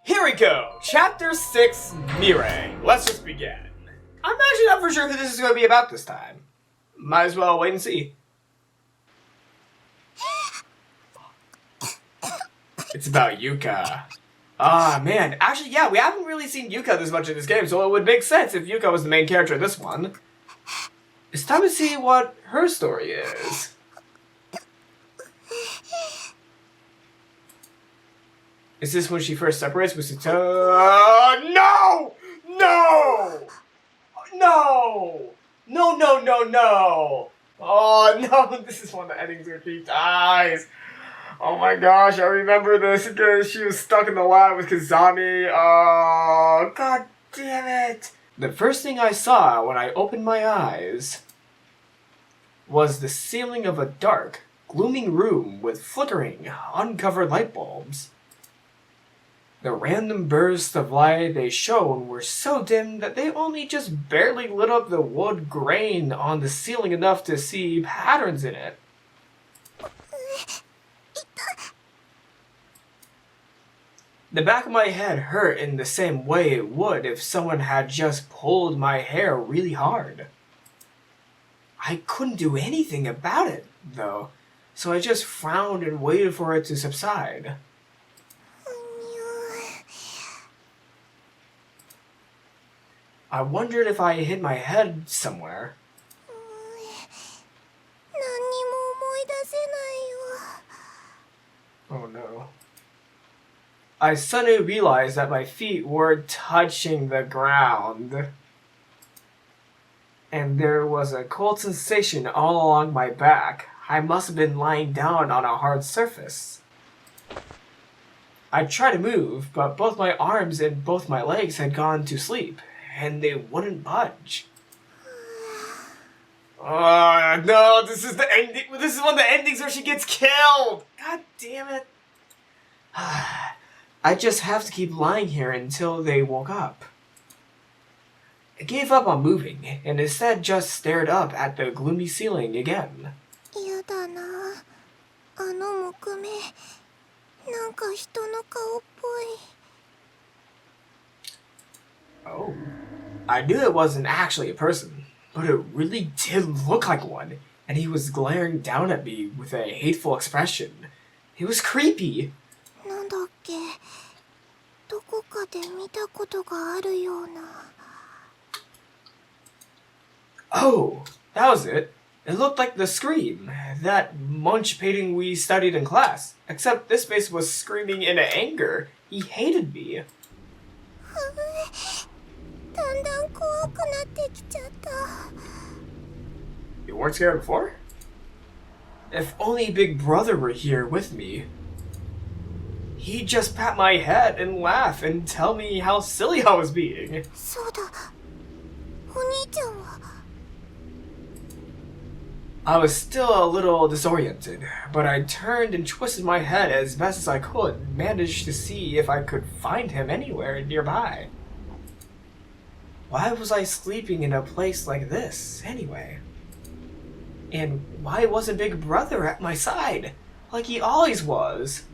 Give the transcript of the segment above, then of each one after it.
Here we go! Chapter 6, Mirai. Let's just begin. I'm actually not for sure who this is going to be about this time. Might as well wait and see. It's about Yuka. Ah, man. Actually, yeah, we haven't really seen Yuka this much in this game, so it would make sense if Yuka was the main character in this one. It's time to see what her story is. Is this when she first separates with Sato? No! No! No! No, no, no, no! Oh, no, this is one of the endings where she dies. Oh my gosh, I remember this because she was stuck in the lab with Kazami. Oh, god damn it. The first thing I saw when I opened my eyes was the ceiling of a dark, glooming room with flickering, uncovered light bulbs. The random bursts of light they shone were so dim that they only just barely lit up the wood grain on the ceiling enough to see patterns in it. The back of my head hurt in the same way it would if someone had just pulled my hair really hard. I couldn't do anything about it, though, so I just frowned and waited for it to subside. I wondered if I hit my head somewhere. Oh no. I suddenly realized that my feet were touching the ground. And there was a cold sensation all along my back. I must have been lying down on a hard surface. I tried to move, but both my arms and both my legs had gone to sleep, and they wouldn't budge. Oh no, this is the ending. This is one of the endings where she gets killed. God damn it. I just have to keep lying here until they woke up. I gave up on moving, and instead just stared up at the gloomy ceiling again. Oh. I knew it wasn't actually a person, but it really did look like one, and he was glaring down at me with a hateful expression. It was creepy. Oh, that was it. It looked like the Scream, that Munch painting we studied in class, except this face was screaming in anger. He hated me. You weren't scared before? If only Big Brother were here with me. He'd just pat my head and laugh and tell me how silly I was being. I was still a little disoriented, but I turned and twisted my head as best as I could and managed to see if I could find him anywhere nearby. Why was I sleeping in a place like this, anyway? And why wasn't Big Brother at my side, like he always was?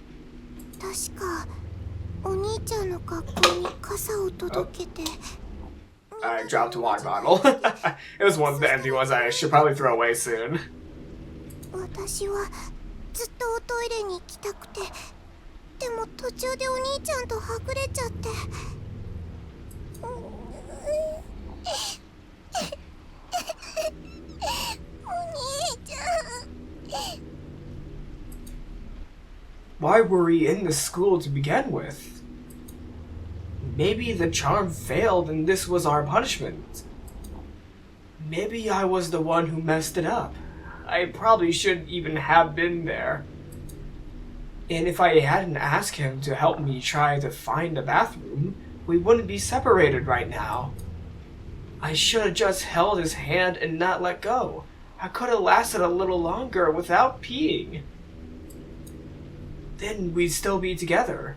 I dropped a water bottle. It was one of the empty ones I should probably throw away soon. Why were we in the school to begin with? Maybe the charm failed and this was our punishment. Maybe I was the one who messed it up. I probably shouldn't even have been there. And if I hadn't asked him to help me try to find a bathroom, we wouldn't be separated right now. I should have just held his hand and not let go. I could have lasted a little longer without peeing. Then we'd still be together.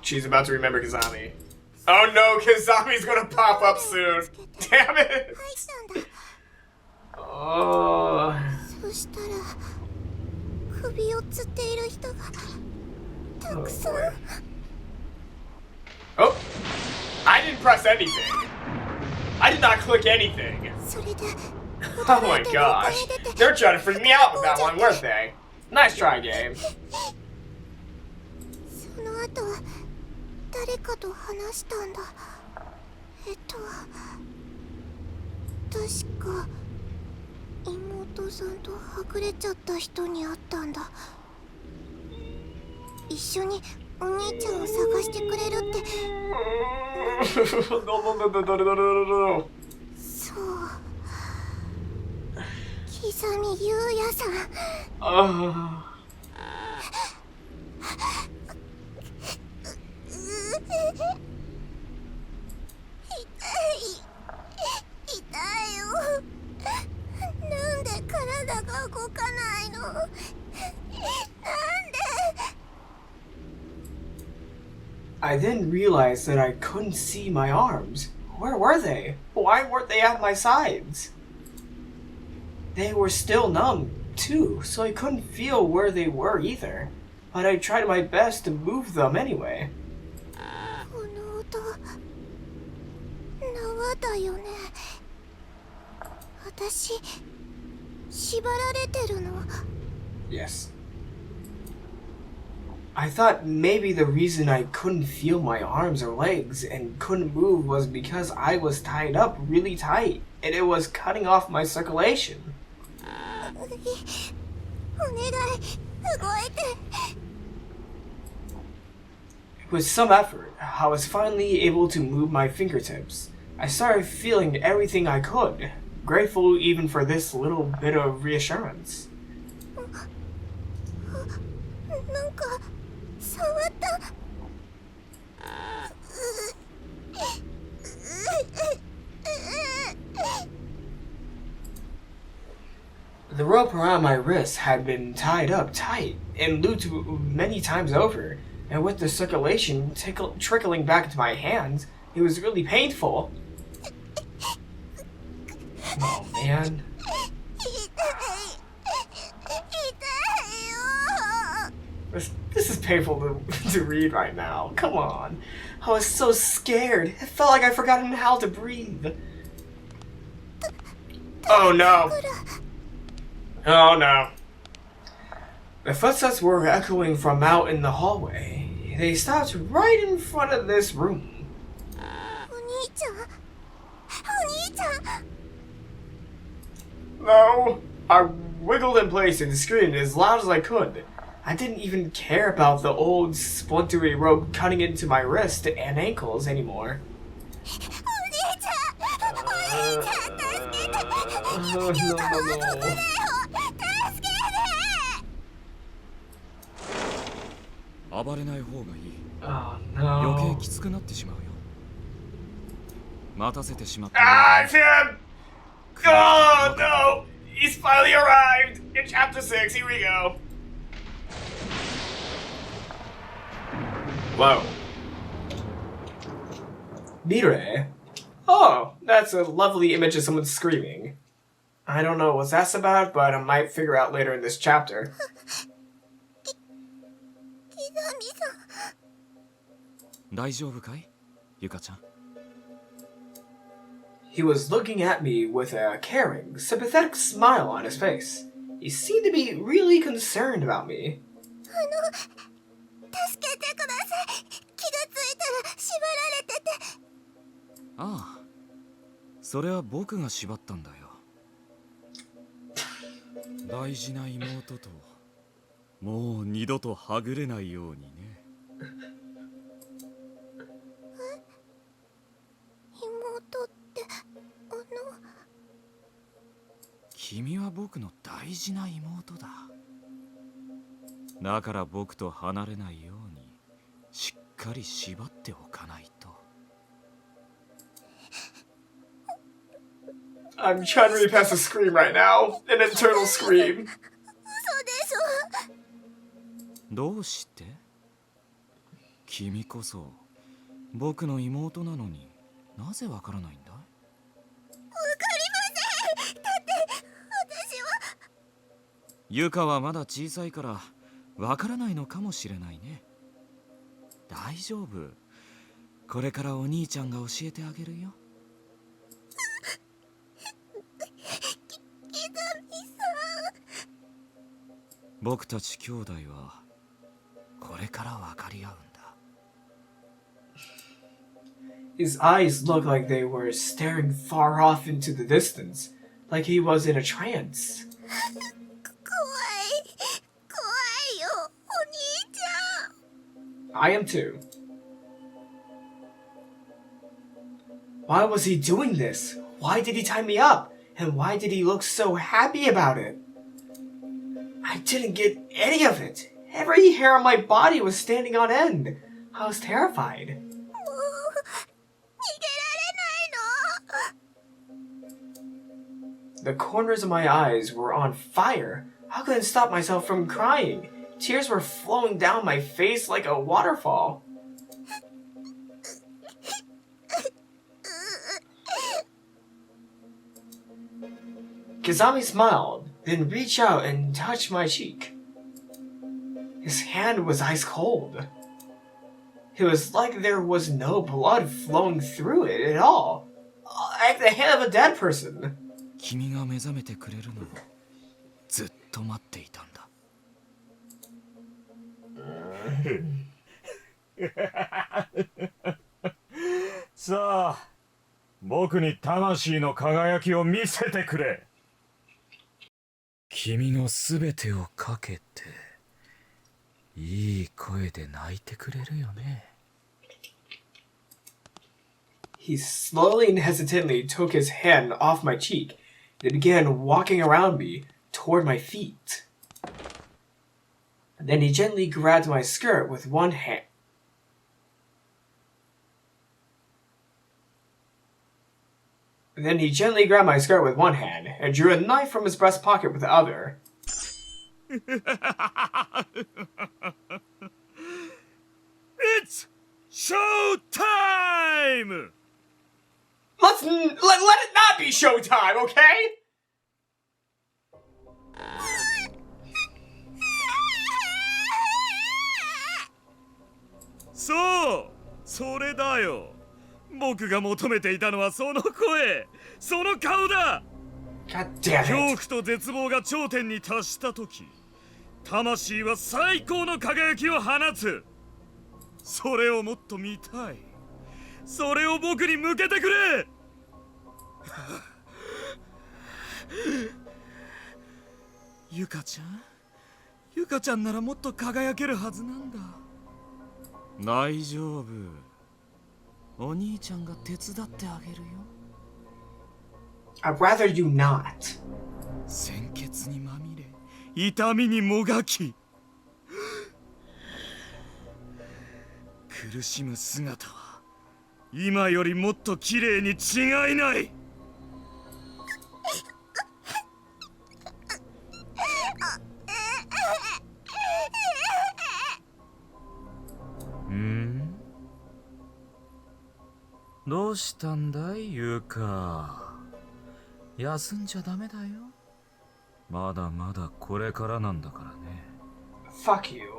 She's about to remember Kazami. Oh no, Kazami's gonna pop up soon. Damn it! そしたら首をつっている人がたくさん。Oh, I didn't press anything. I did not click anything. それで Oh my gosh. They're trying to freak me out with that one, weren't they? Nice try, game. その後は誰かと話したんだ。確か妹さんとはぐれちゃった人に会ったんだ。一緒にお兄ちゃんを探してくれるって。そう、刻みゆうやさん。痛いよ。なんで体が動かないの。なんで。I then realized that I couldn't see my arms. Where were they? Why weren't they at my sides? They were still numb, too, so I couldn't feel where they were either. But I tried my best to move them anyway. この音、縄だよね。私、縛られてるの。Yes. I thought maybe the reason I couldn't feel my arms or legs and couldn't move was because I was tied up really tight and it was cutting off my circulation. お願い、動いて。With some effort, I was finally able to move my fingertips. I started feeling everything I could, grateful even for this little bit of reassurance. なんか触った。The rope around my wrist had been tied up tight and looped many times over, and with the circulation trickling back into my hands, it was really painful. Oh man. This is painful to read right now. Come on. I was so scared. It felt like I forgotten how to breathe. Oh no. Oh no. The footsteps were echoing from out in the hallway. They stopped right in front of this room. No. I wiggled in place and screamed as loud as I could. I didn't even care about the old splintery rope cutting into my wrist and ankles anymore. Oh no. Ah, it's him! Oh no! He's finally arrived! In chapter 6, here we go. Whoa. Mire? Oh, that's a lovely image of someone screaming. I don't know what that's about, but I might figure out later in this chapter. He was looking at me with a caring, sympathetic smile on his face. He seemed to be really concerned about me. I'm trying to repass a scream right now. An internal scream. どうして？君こそ僕の妹なのになぜわからないんだ？わかりません。だってユカはまだ小さいからわからないのかもしれないね。大丈夫。これからお兄ちゃんが教えてあげるよ。僕たち兄弟はこれから分かり合うんだ。 His eyes looked like they were staring far off into the distance, like he was in a trance. 怖いよ、お兄ちゃん。 I am too. Why was he doing this? Why did he tie me up? And why did he look so happy about it? I didn't get any of it. Every hair on my body was standing on end. I was terrified. もう逃げられないの。 The corners of my eyes were on fire. I couldn't stop myself from crying. Tears were flowing down my face like a waterfall. Kazami smiled, then reached out and touched my cheek. His hand was ice cold. It was like there was no blood flowing through it at all. Like the hand of a dead person. 君が目覚めてくれるのをずっと待っていたんだ。さあ、僕に魂の輝きを見せてくれ。君のすべてをかけていい声で泣いてくれるよね。He slowly and hesitantly took his hand off my cheek and began walking around me toward my feet. Then he gently grabbed my skirt with one hand. Then he gently grabbed my skirt with one hand and drew a knife from his breast pocket with the other. It's show time! Let it not be showtime, okay? そう、それだよ。僕が求めていたのはその声、その顔だ。 God damn 恐 it. 怖と絶望が頂点に達した時、魂は最高の輝きを放つ。それをもっと見たい。それを僕に向けてくれ。ゆかちゃん、ゆかちゃんならもっと輝けるはずなんだ。大丈夫。お兄ちゃんが手伝ってあげるよ。I'd rather you not. 鮮血にまみれ、痛みにもがき、苦しむ姿は今よりもっと綺麗に違いない。どうしたんだい、ゆか。休んじゃダメだよ。まだまだこれからなんだからね。Fuck you.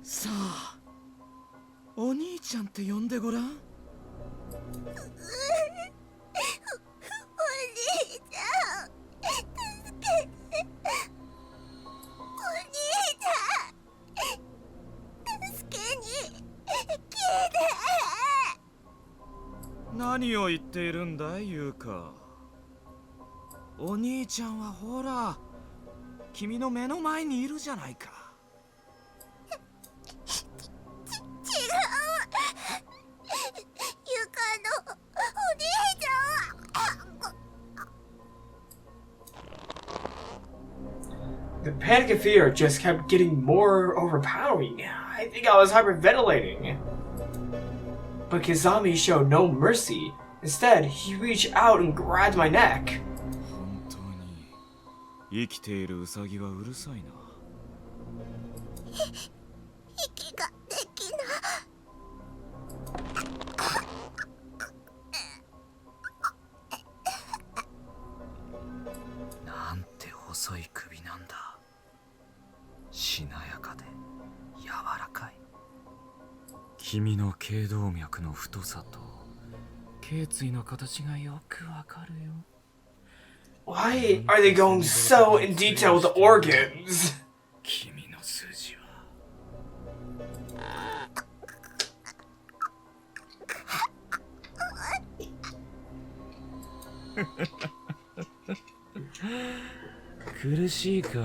さあ、お兄ちゃんって呼んでごらん。お兄ちゃん、助けて。お兄ちゃん、助けに来て。何を言っているんだい、ゆか。お兄ちゃんはほら、君の目の前にいるじゃないか。違う。ゆかのお兄ちゃん。 The panic and fear just kept getting more overpowering. I think I was hyperventilating. But Kazami showed no mercy. Instead, he reached out and grabbed my neck. 本当に生きているウサギはうるさいな。息ができない。細い首なんだ。しなやかで柔らかい。君の頸動脈の太さと頸椎の形がよくわかるよ。Why are they going so in detail with the organs? 君の数字は苦しいかい？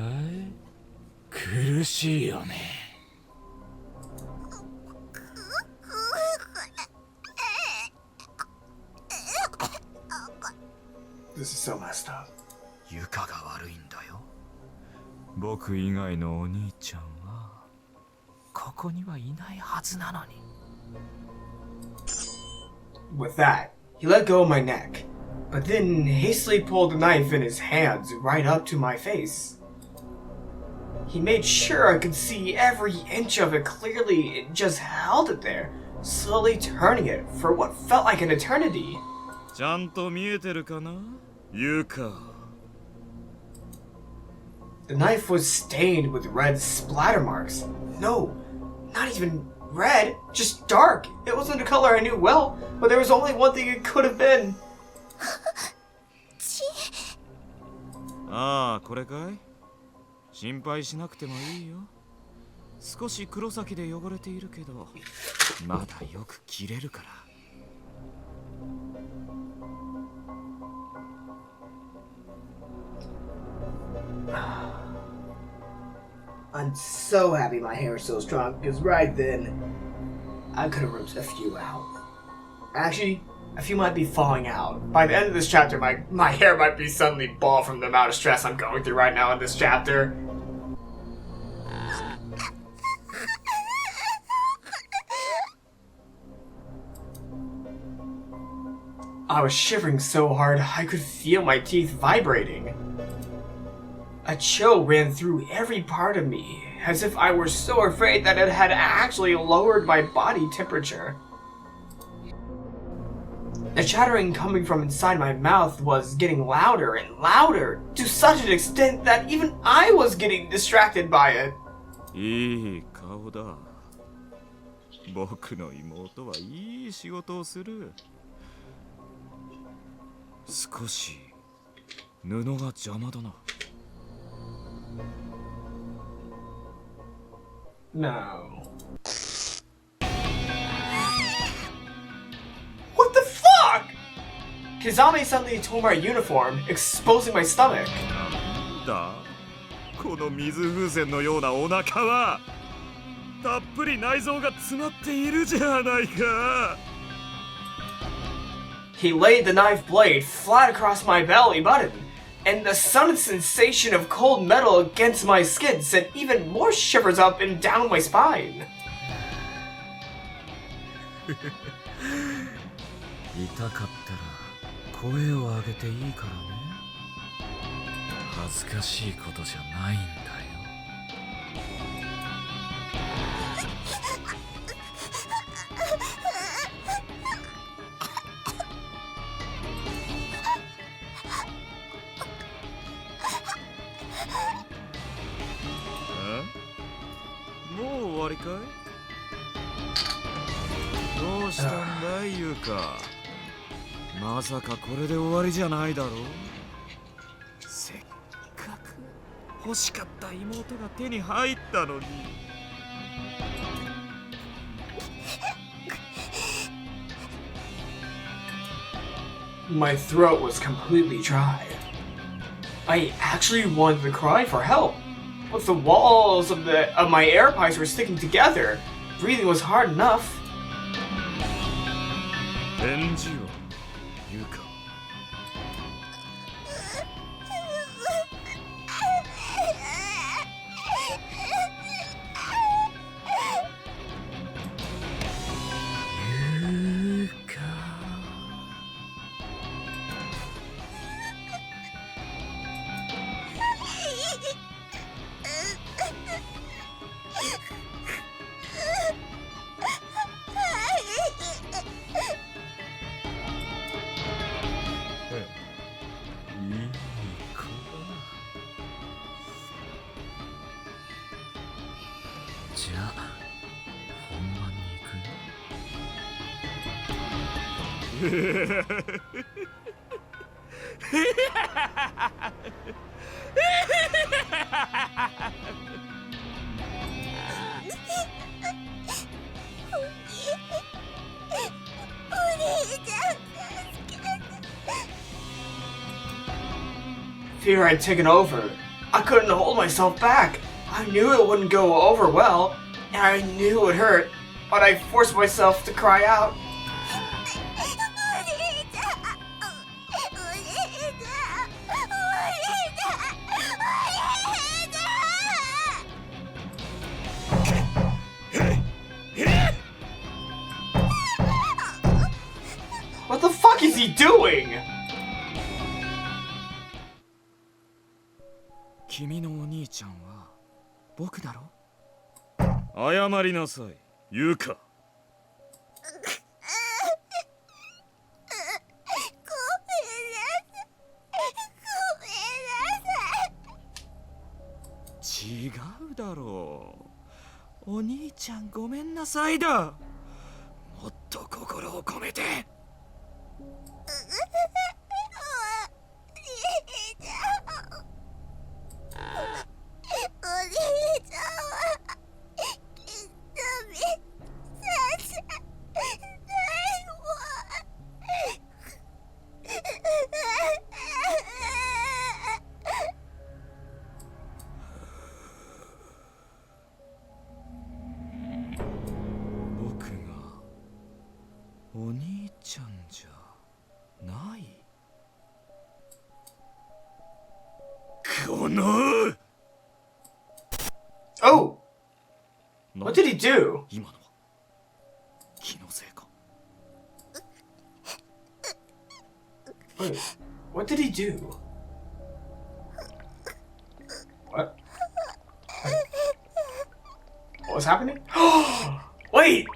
苦しいよね。This is so messed up. ユカが悪いんだよ。僕以外のお兄ちゃんはここにはいないはずなのに。With that, he let go of my neck, but then hastily pulled the knife in his hands right up to my face. He made sure I could see every inch of it clearly and just held it there, slowly turning it for what felt like an eternity. ちゃんと見えてるかな、ユカ。The knife was stained with red splatter marks. No, not even red, just dark. It wasn't a color I knew well, but there was only one thing it could have been. ああ、これかい？心配しなくてもいいよ。少し黒崎で汚れているけど、まだよく切れるから。I'm so happy my hair is so strong, because right then, I could have ripped a few out. Actually, a few might be falling out. By the end of this chapter, my hair might be suddenly bald from the amount of stress I'm going through right now in this chapter. I was shivering so hard, I could feel my teeth vibrating. A chill ran through every part of me, as if I were so afraid that it had actually lowered my body temperature. The chattering coming from inside my mouth was getting louder and louder, to such an extent that even I was getting distracted by it. いい顔だ。僕の妹はいい仕事をする。少し布が邪魔だな。No. What the fuck? Kizame suddenly tore my uniform, exposing my stomach. なんだこの水風船のようなお腹は。たっぷり内臓が詰まっているじゃないか。He laid the knife blade flat across my belly button, and the sudden sensation of cold metal against my skin sent even more shivers up and down my spine. 痛かったら声を上げていいからね。恥ずかしいことじゃないんだよ。もう終わりかい？どうしたんだい、ユカ。まさかこれで終わりじゃないだろう。せっかく欲しかった妹が手に入ったのに。My throat was completely dry. I actually wanted to cry for help, but the walls of my air pipes were sticking together. Breathing was hard enough. 返事を、ユカ。ユカ。じゃあ本番に行くよ。お兄ちゃん助けて。 Fear had taken over. I couldn't hold myself back. I knew it wouldn't go over well, and I knew it would hurt, but I forced myself to cry out. お兄ちゃん、お兄ちゃん、お兄ちゃん、What the fuck is he doing? 君のお兄ちゃんは僕だろ。謝りなさい、ユカ。違うだろう。お兄ちゃんごめんなさいだ。もっと心を込めて。僕がお兄ちゃんじゃない。この Oh! What did he do? 今のは気のせいか。Wait, what did he do? What? What was happening? Wait!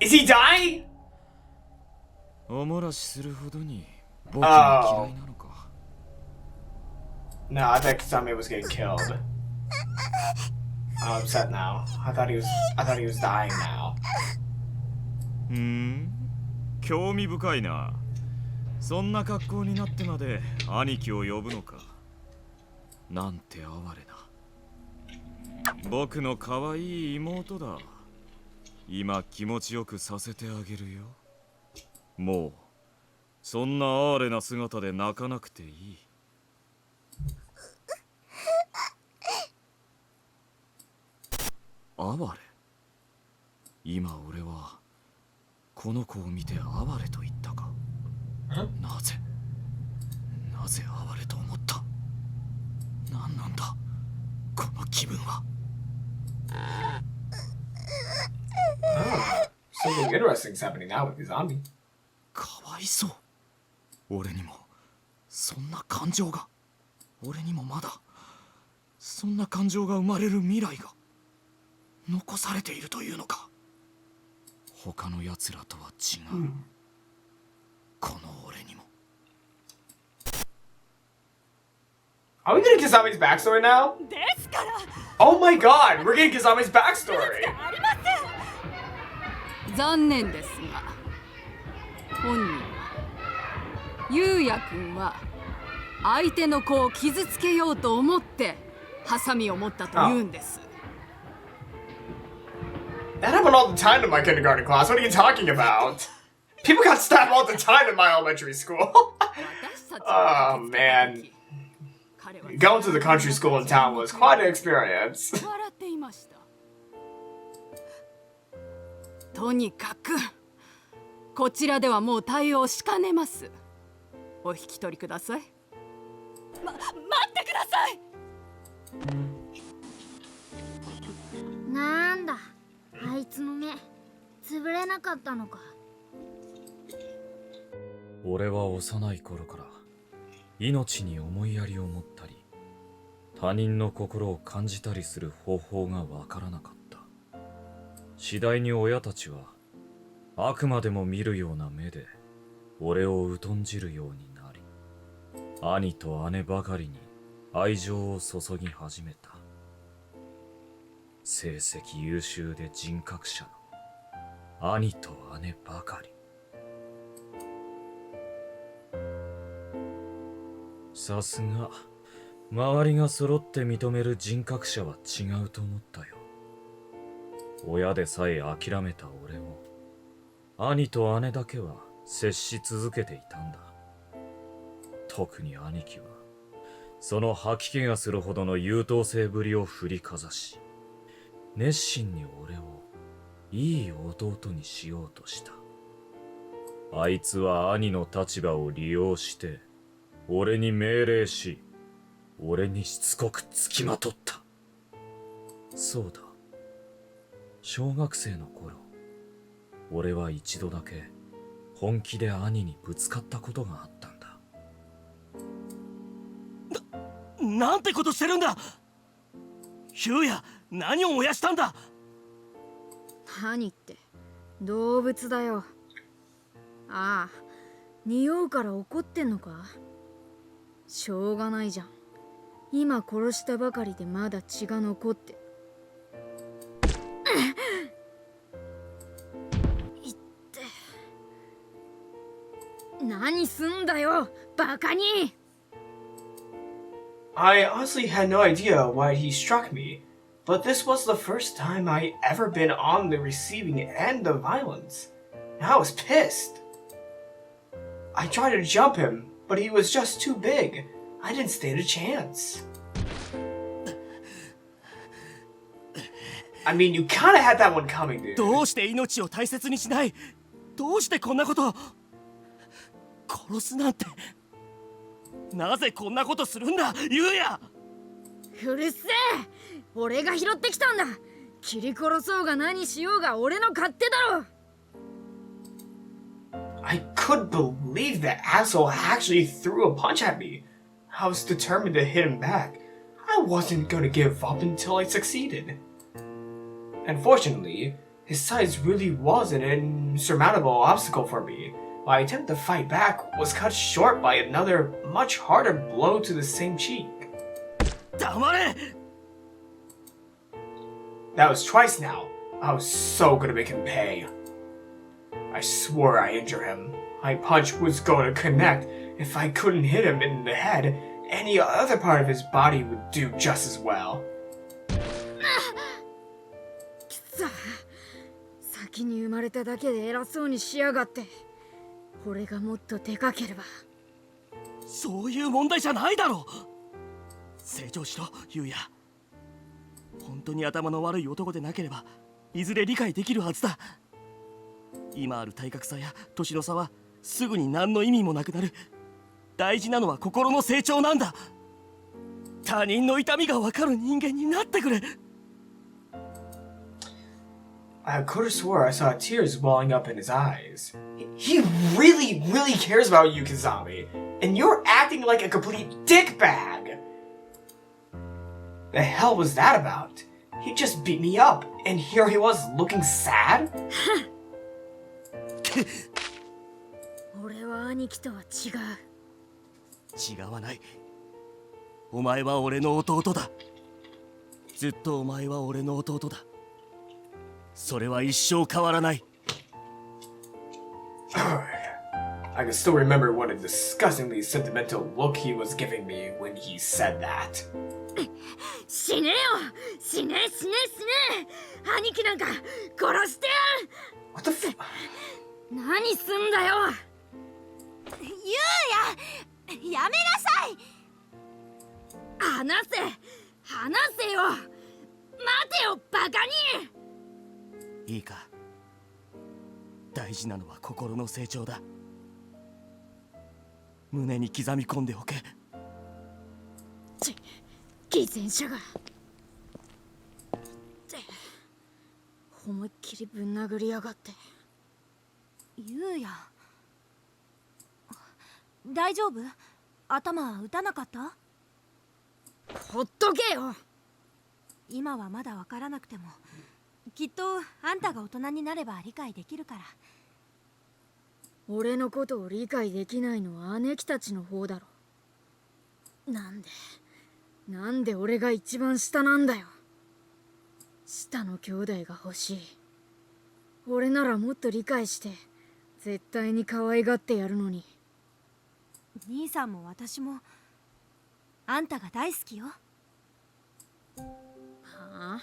Is he dying? おもらしするほどに僕が嫌いなのか。No, I thought Kasame was getting killed. I'm upset now. I thought he was dying now. 興味深いな。そんな格好になってまで兄貴を呼ぶのか。なんて哀れな。僕の可愛い妹だ。今気持ちよくさせてあげるよ。もうそんな哀れな姿で泣かなくていい。哀れ。今俺はこの子を見て哀れと言ったか。なぜ哀れと思った。何なんだこの気分は。Something interesting's happening now with the zombie. かわいそう。俺にもそんな感情が。俺にもまだそんな感情が生まれる未来が残されているというのか。他の奴らとは違う、この俺にも。 Are we getting Kasame's backstory now? Oh my god, we're getting Kasame's backstory! 残念ですが、本人はゆうやくんは相手の子を傷つけようと思ってハサミを持ったと言うんです。That happened all the time in my kindergarten class. What are you talking about? People got stabbed all the time in my elementary school. Oh man. Going to the country school in town was quite an experience. 笑っていました。とにかくこちらではもう対応しかねます。お引き取りください。待ってください。なんだ、あいつの目潰れなかったのか。俺は幼い頃から命に思いやりを持ったり他人の心を感じたりする方法がわからなかった。次第に親たちはあくまでも見るような目で俺を疎んじるようになり、兄と姉ばかりに愛情を注ぎ始めた。成績優秀で人格者の兄と姉ばかり。さすが周りが揃って認める人格者は違うと思ったよ。親でさえ諦めた俺を兄と姉だけは接し続けていたんだ。特に兄貴はその吐き気がするほどの優等生ぶりを振りかざし、熱心に俺をいい弟にしようとした。あいつは兄の立場を利用して俺に命令し、俺にしつこくつきまとった。そうだ、小学生の頃俺は一度だけ本気で兄にぶつかったことがあったんだ。なんてことしてるんだ。ヒューヤ、何を燃やしたんだ。何って動物だよ。ああ、匂うから怒ってんのか。しょうがないじゃん。今殺したばかりでまだ血が残って。いって。何すんだよ、バカに。I honestly had no idea why he struck me, but this was the first time I ever been on the receiving end of violence. And I was pissed. I tried to jump him, but he was just too big. I didn't stand a chance. I mean, you kinda had that one coming, dude. どうして命を大切にしない。どうしてこんなこと。殺すなんて。なぜこんなことするんだ、ユウヤ。うるせえ、俺が拾ってきたんだ。切り殺そうが何しようが俺の勝手だろ。I couldn't believe that asshole actually threw a punch at me. I was determined to hit him back. I wasn't gonna give up until I succeeded. Unfortunately, his size really was an insurmountable obstacle for me. My attempt to fight back was cut short by another, much harder blow to the same cheek. 黙れ。 That was twice now. I was so gonna make him pay. I swore I injured him. My punch was going to connect. If I couldn't hit him in the head, any other part of his body would do just as well. きさ、先に生まれただけで偉そうにしやがって。俺がもっとでかければ。そういう問題じゃないだろう。成長しろ、ユウヤ。本当に頭の悪い男でなければいずれ理解できるはずだ。今ある体格差や年の差はすぐに何の意味もなくなる。大事なのは心の成長なんだ。他人の痛みが分かる人間になってくれ。 I could have swore I saw tears welling up in his eyes. He really, really cares about you, Kazami. And you're acting like a complete dickbag. The hell was that about? He just beat me up, and here he was looking sad? 俺は兄貴とは違う。違わない。お前は俺の弟だ。ずっとお前は俺の弟だ。それは一生変わらない。I can still remember what a disgustingly sentimental look he was giving me when he said that. 死ねよ、死ね死ね死ね。兄貴なんか殺してやる。 What the f- 何すんだよ。ゆうや、やめなさい。話せ、話せよ。待てよ、バカに。いいか。大事なのは心の成長だ。胸に刻み込んでおけ。偽善者が。って思いっきりぶん殴りやがって。ゆうや、大丈夫？頭打たなかった？ほっとけよ。今はまだわからなくても、きっとあんたが大人になれば理解できるから。俺のことを理解できないのは姉貴たちの方だろ。なんで俺が一番下なんだよ。下の兄弟が欲しい。俺ならもっと理解して絶対に可愛がってやるのに。兄さんも私もあんたが大好きよ。はあ？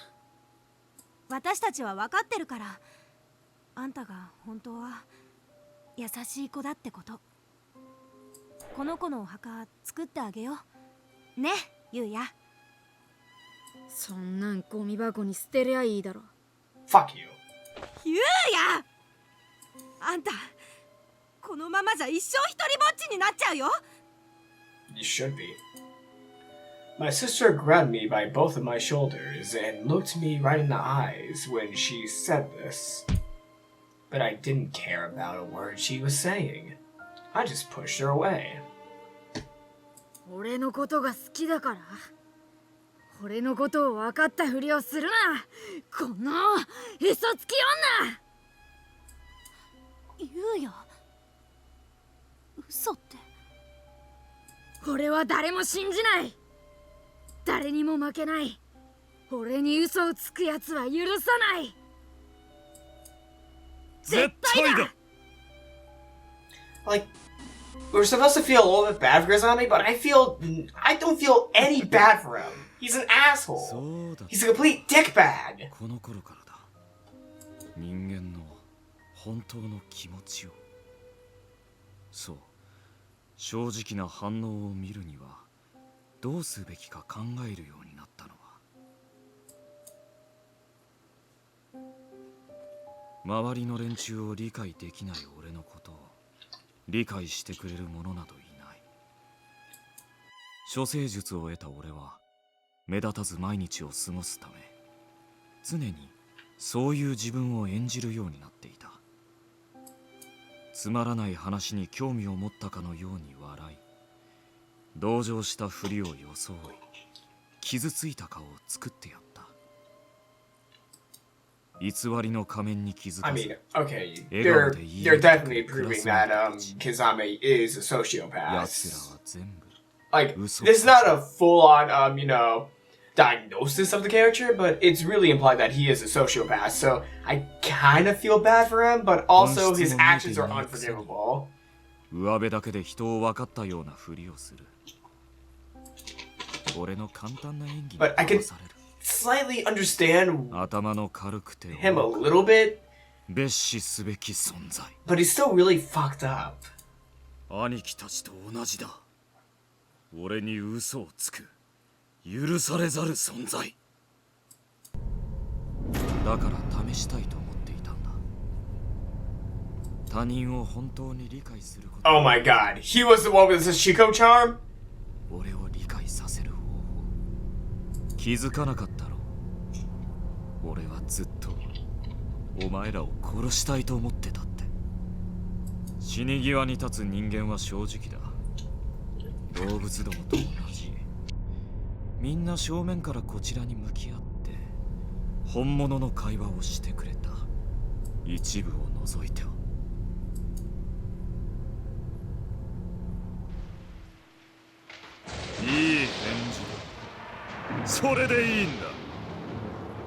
私たちは分かってるから、あんたが本当は優しい子だってこと。この子のお墓作ってあげようね、ゆうや。そんなんゴミ箱に捨てりゃいいだろ。 Fuck you. ゆうや、あんたこのままじゃ一生一人ぼっちになっちゃうよ。 You should be. My sister grabbed me by both of my shoulders and looked me right in the eyes when she said this. But I didn't care about a word she was saying. I just pushed her away. 俺のことが好きだから俺のことを分かったふりをするな、この嘘つきゆうや、嘘って。女。俺は誰も信じない。誰にも負けない。俺に嘘をつくやつは許さない。絶対だ。 Like, we're supposed to feel a little bit bad for Grisami, but I don't feel any bad for him. He's an asshole. そうだ。 He's a complete dickbag. この頃からだ。人間の本当の気持ちを。そう。正直な反応を見るにはどうすべきか考えるようになったのは、周りの連中を理解できない俺のことを理解してくれる者などいない。処世術を得た俺は目立たず毎日を過ごすため、常にそういう自分を演じるようになっていた。つまらない話に興味を持ったかのように笑い、同情したふりを装い、傷ついた顔を作ってやった。偽りの仮面に気づ I かず、 mean, okay, they're definitely proving that Kizame is a 奴ら sociopath. は全部 Like, this is not a full-on, diagnosis of the character, but it's really implied that he is a sociopath. So I kind of feel bad for him, but also his actions are unforgivable. 上辺だけで人を分かったようなふりをする。俺の簡単な演技に But I can 騙される。 slightly understand 頭の軽くて him a little bit, 蔑視すべき存在。 but he's still really fucked up. 兄貴たちと同じだ。俺に嘘をつく許されざる存在だから試したいと思っていたんだ。他人を本当に理解すること。 Oh my god, he was the one with the Chico charm? 俺を理解させる方法気づかなかったろ。俺はずっとお前らを殺したいと思ってたって。死に際に立つ人間は正直だ。動物どもと同じ。みんな正面からこちらに向き合って本物の会話をしてくれた。一部を除いては。いい返事だ。それでいいんだ。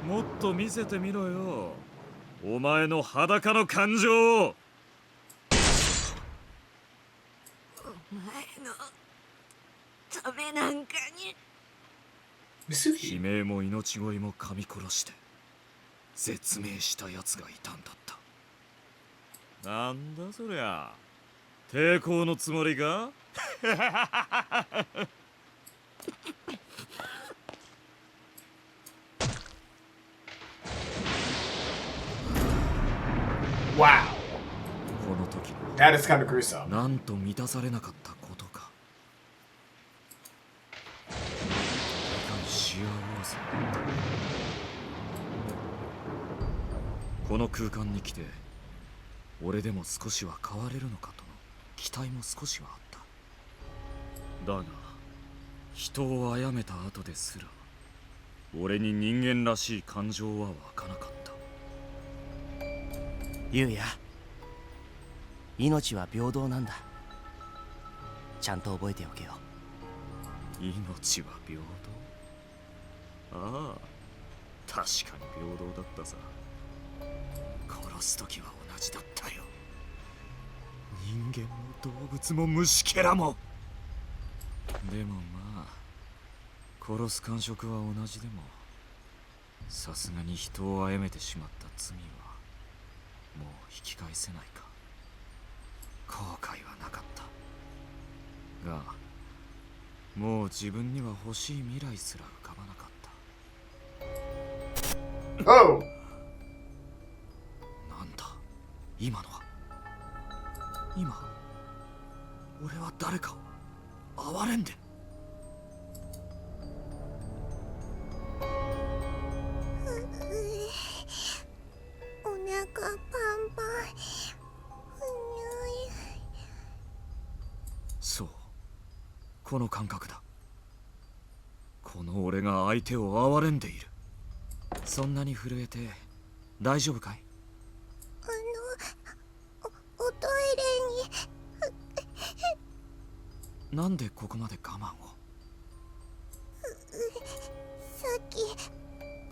もっと見せてみろよ、お前の裸の感情を。お前のためなんかに。悲 Misuki. 鳴も命乞いも噛み殺して絶命したやつがいたんだった。なんだそりゃ、抵抗のつもりか。Wow. この時の That is kind of gruesome. なんと満たされなかったことか。シアウォーズ。この空間に来て俺でも少しは変われるのかとの期待も少しはあった。だが人を殺めた後ですら俺に人間らしい感情は湧かなかった。ゆうや、命は平等なんだ。ちゃんと覚えておけよ。命は平等。ああ、確かに平等だったさ。殺す時は同じだったよ。人間も動物も虫けらも。でもまあ殺す感触は同じでも、さすがに人を殺めてしまった罪はもう引き返せないか。後悔はなかったが、もう自分には欲しい未来すら浮かばなかった。Oh! なんだ今のは。今俺は誰かを哀れんで。お腹パンパン。そう、この感覚だ。この俺が相手を哀れんでいる。そんなに震えて大丈夫かい？おトイレに。なんでここまで我慢を？さっき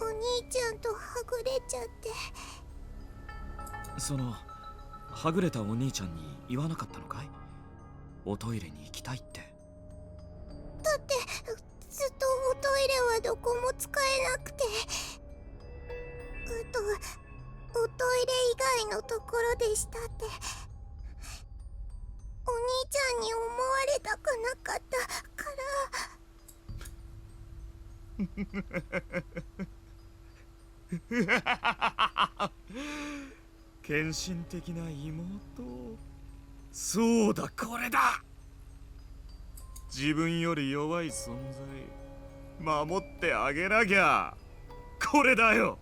お兄ちゃんとはぐれちゃって。そのはぐれたお兄ちゃんに言わなかったのかい？おトイレに行きたいって。だってずっとおトイレはどこも使えなくて、あとおトイレ以外のところでしたって。お兄ちゃんに思われたくなかったから。献身的な妹。そうだ、これだ。自分より弱い存在守ってあげなきゃ。これだよ、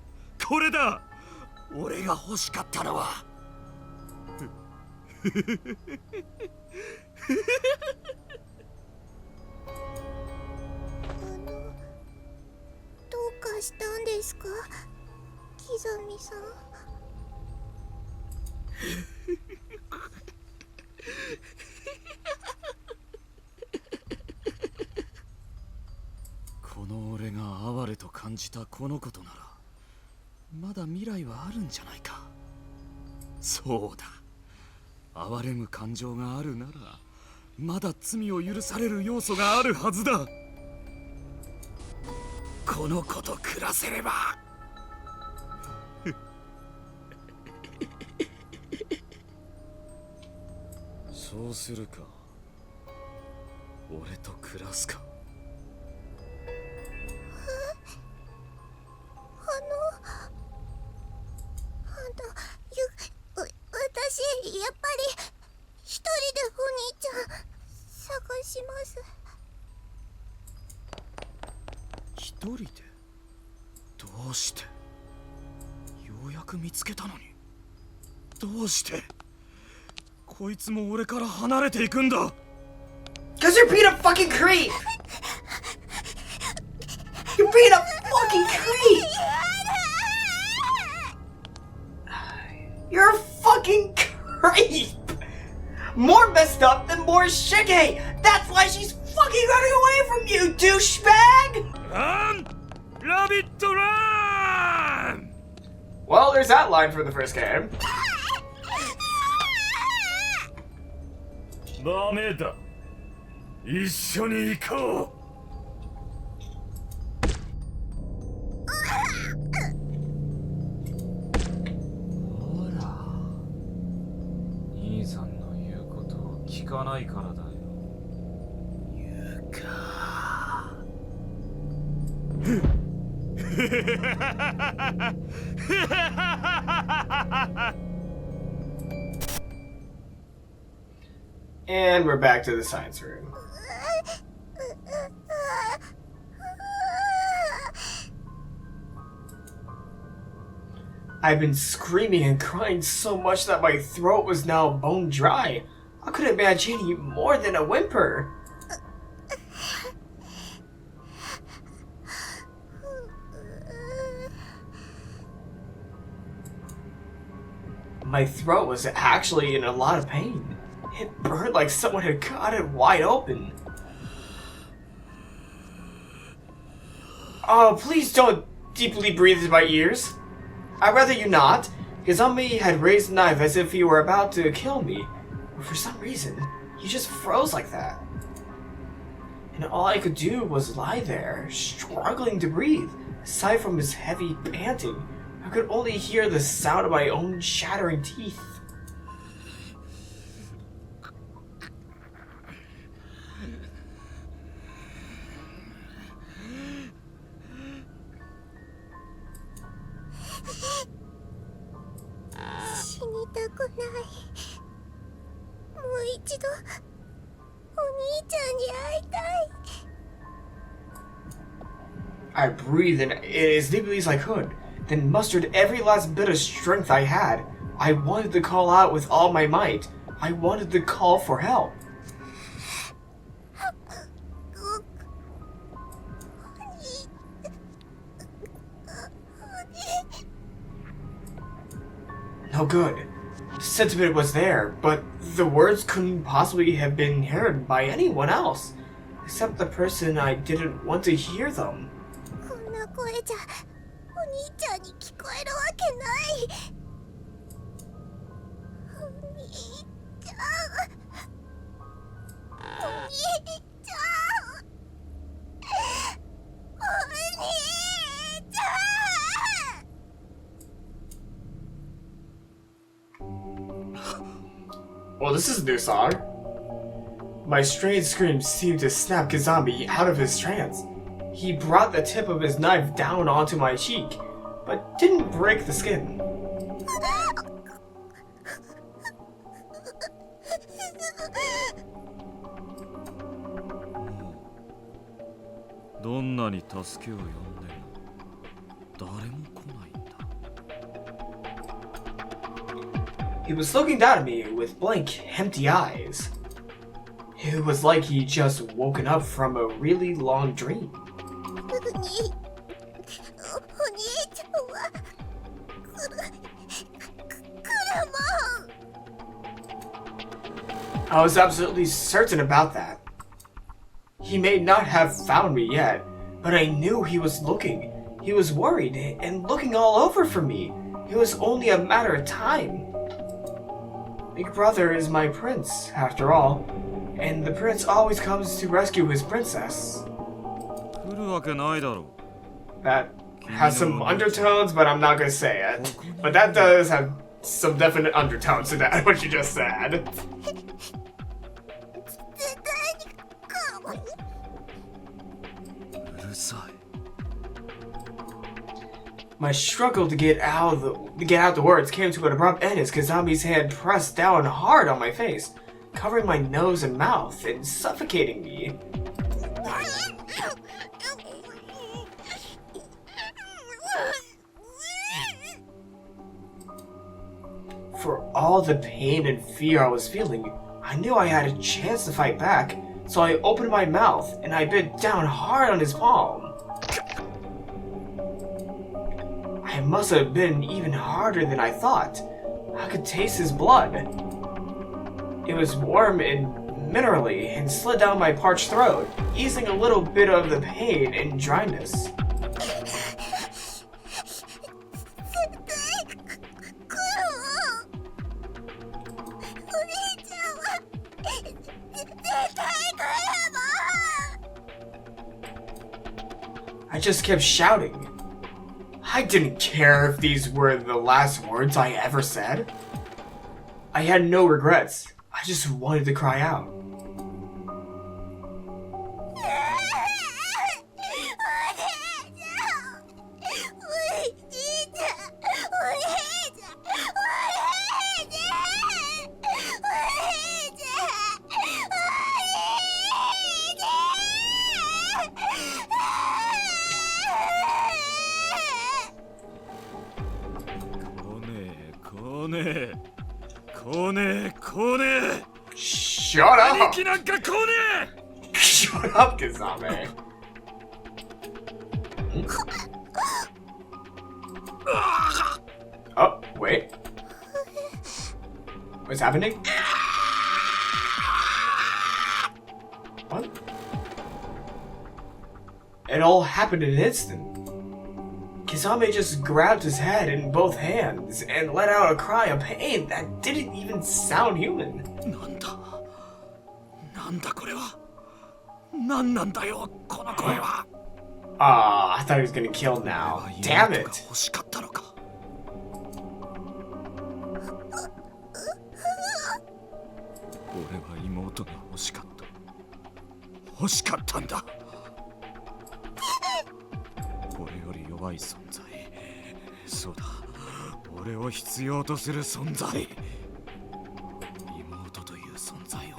これだ。俺が欲しかったのは。どうかしたんですか、キザミさん。この俺が哀れと感じたこのことならまだ未来はあるんじゃないか。そうだ、哀れむ感情があるならまだ罪を許される要素があるはずだ。この子と暮らせれば。そうするか、俺と暮らすか。私やっぱり一人でお兄ちゃん探します。一人で？どうして？ようやく見つけたのにどうして？こいつも俺から離れていくんだ。 Cause you're being a fucking creep! You're being a fucking creep! You're a fucking creep! More messed up than more Shige! That's why she's fucking running away from you, douchebag! Run! Rabbit run! Well, there's that line from the first game. ダメだ。一緒に行こう。ほら、兄さんの言うことを聞かないからだよ。ユカ。And we're back to the science room. I've been screaming and crying so much that my throat was now bone dry. I couldn't manage any more than a whimper. My throat was actually in a lot of pain. It burned like someone had cut it wide open. Oh, please don't deeply breathed in my ears. I'd rather you not. Kazami had raised the knife as if he were about to kill me. But for some reason, he just froze like that. And all I could do was lie there, struggling to breathe. Aside from his heavy panting, I could only hear the sound of my own shattering teeth. I breathed in as deeply as I could, then mustered every last bit of strength I had. I wanted to call out with all my might. I wanted to call for help. No good. The sentiment was there, but the words couldn't possibly have been heard by anyone else, except the person I didn't want to hear them. Well, this is a new song. My strange screams seemed to snap Kazami out of his trance. He brought the tip of his knife down onto my cheek, but didn't break the skin. どんなに助けを呼んでも誰も来ないんだ。 He was looking down at me with blank, empty eyes. It was like he just woken up from a really long dream. I was absolutely certain about that. He may not have found me yet, but I knew he was looking. He was worried and looking all over for me. It was only a matter of time. Big Brother is my prince, after all, and the prince always comes to rescue his princess. 来るわけないだろう。 That has some undertones, but I'm not gonna say it. But that does have some definite undertones to that, what you just said. My struggle to get out the words came to an abrupt end as Kazami's hand pressed down hard on my face, covering my nose and mouth and suffocating me. For all the pain and fear I was feeling, I knew I had a chance to fight back, so I opened my mouth and I bit down hard on his palm. It must have been even harder than I thought. I could taste his blood. It was warm and minerally and slid down my parched throat, easing a little bit of the pain and dryness. I just kept shouting. I didn't care if these were the last words I ever said. I had no regrets. I just wanted to cry out. Shut up! Shut up, Kazame! Oh, wait. What's happening? What? It all happened in an instant. Kizame just grabbed his head in both hands and let out a cry of pain that didn't even sound human. なんだこれは。なんなんだよこの声は。I thought he was gonna kill now. Damn it. 欲しかったのか。俺は妹が欲しかった。欲しかったんだ。俺より弱い存在。そうだ。俺を必要とする存在。妹という存在を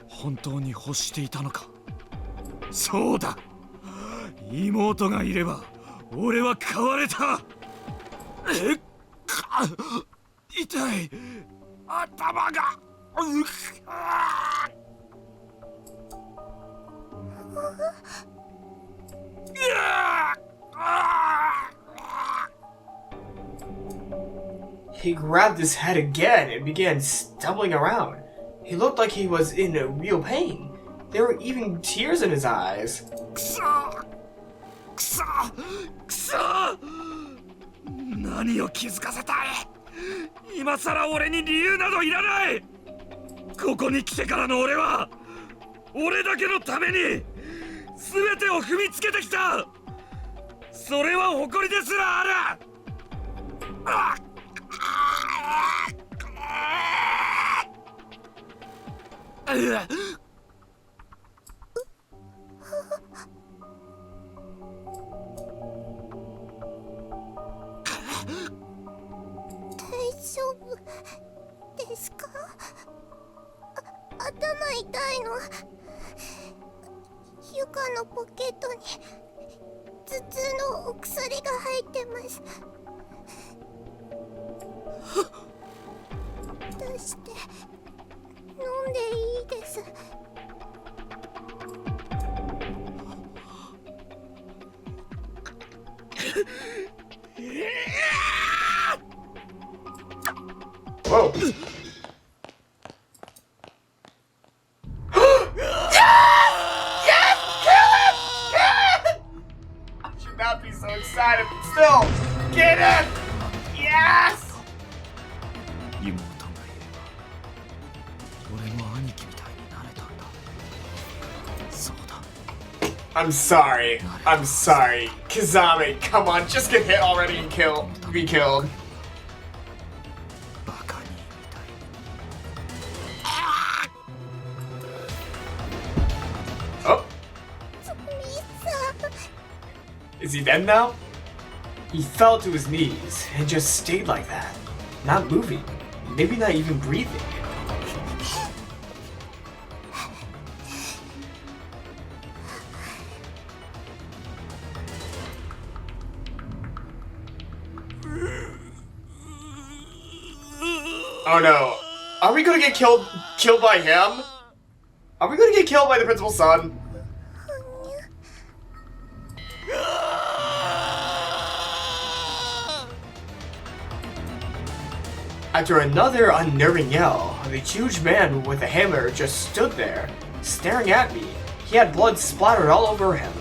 本当に欲していたのか。そうだ。妹がいれば俺は変われた。痛い。頭が。He grabbed his head again and began stumbling around. He looked like he was in real pain. There were even tears in his eyes. くそ何を気づかせたい。今さら俺に理由などいらない。ここに来てからの俺は俺だけのために全てを踏みつけてきた。それは誇りですらある。大丈夫ですか？頭痛いの。ユカのポケットに頭痛のお薬が入ってます。出して飲んでいいです。Whoa. Not be so excited, but still, get it! Yes! 妹がいれば俺も兄貴みたいになれたんだ。そうだ。 I'm sorry. Kizame, come on, just get hit already and be killed. バカにみたい。Oh. Is he dead now? He fell to his knees and just stayed like that, not moving, maybe not even breathing. Oh no. Are we gonna get killed by him? Are we gonna get killed by the principal's son? After another unnerving yell, the huge man with a hammer just stood there, staring at me. He had blood splattered all over him.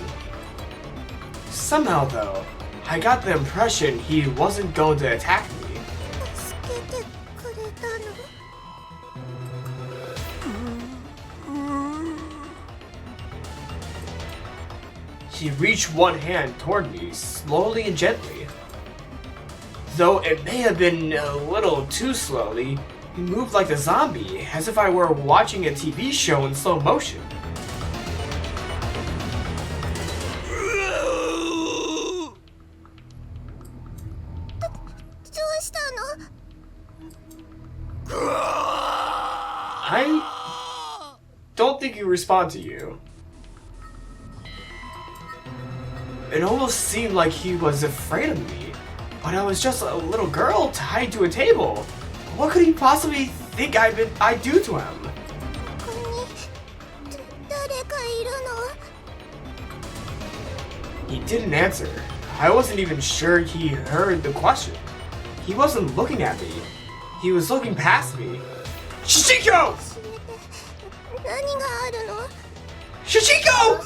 Somehow though, I got the impression he wasn't going to attack me. He reached one hand toward me, slowly and gently. Though it may have been a little too slowly, he moved like a zombie, as if I were watching a TV show in slow motion. I don't think he responded to you. It almost seemed like he was afraid of me, but I was just a little girl tied to a table. What could he possibly think I'd do to him? He didn't answer. I wasn't even sure he heard the question. He wasn't looking at me. He was looking past me. Shishiko! Shishiko!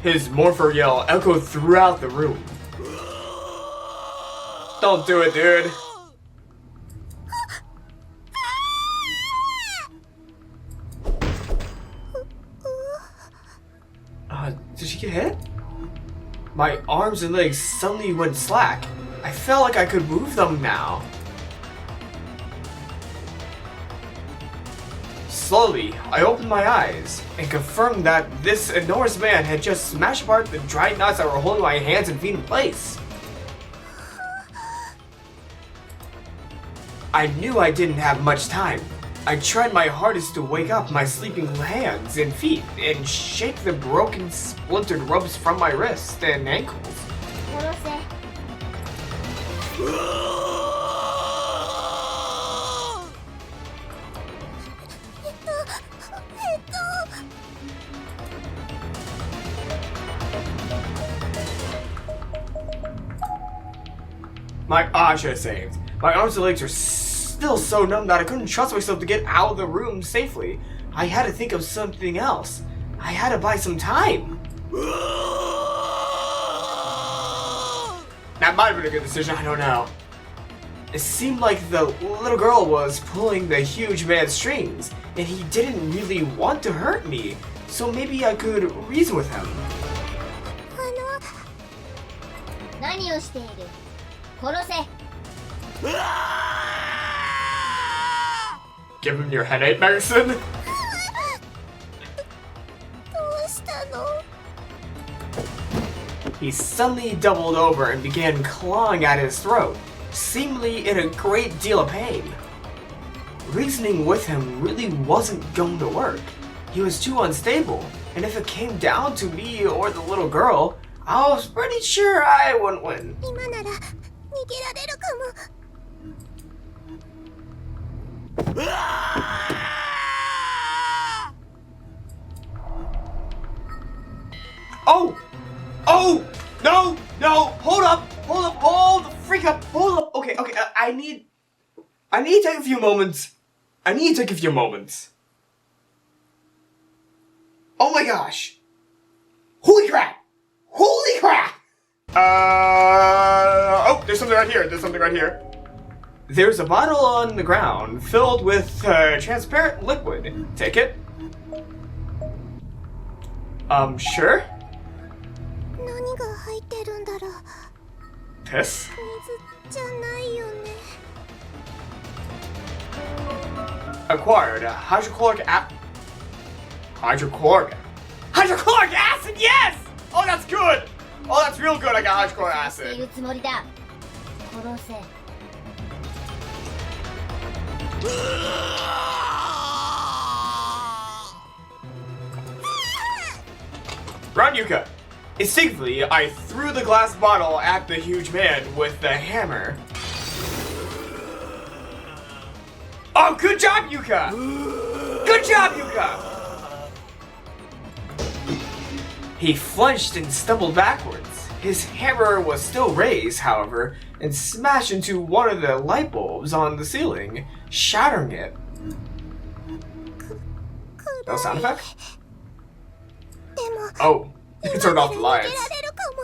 His morpher yell echoed throughout the room. Don't do it, dude. Did she get hit? My arms and legs suddenly went slack. I felt like I could move them now. Slowly, I opened my eyes and confirmed that this enormous man had just smashed apart the dried nuts that were holding my hands and feet in place. I knew I didn't have much time. I tried my hardest to wake up my sleeping hands and feet and shake the broken, splintered ropes from my wrists and ankles. 殺せ。I should have saved. My arms and legs were still so numb that I couldn't trust myself to get out of the room safely. I had to think of something else. I had to buy some time. That might have been a good decision, I don't know. It seemed like the little girl was pulling the huge man's strings, and he didn't really want to hurt me, so maybe I could reason with him. 何をしている？殺せ。 Give him your headache medicine? どうしたの？ He suddenly doubled over and began clawing at his throat, seemingly in a great deal of pain. Reasoning with him really wasn't going to work. He was too unstable, and if it came down to me or the little girl, I was pretty sure I wouldn't win. 今なら逃げられるかも。 Oh! Oh! No! No! Hold up! Hold up! Hold the freak up! Hold up! Okay, okay, I need to take a few moments. I need to take a few moments. Oh my gosh! Holy crap! Holy crap! Oh, there's something right here. There's something right here. There's a bottle on the ground filled with transparent liquid. Take it. Sure? 何が入ってるんだろう。 Piss? 水じゃないよね。 Acquired hydrochloric acid, yes! Oh, that's good! Oh, that's real good, I got hydrochloric してい acid. るつもりだ。殺せ。 Run, Yuka! Instinctively, I threw the glass bottle at the huge man with the hammer. Oh, good job, Yuka! Good job, Yuka! He flinched and stumbled backwards. His hammer was still raised, however, and smashed into one of the light bulbs on the ceiling, shattering it. No sound effect? でも、 Oh, it turned off the 逃げ lights. られるかも。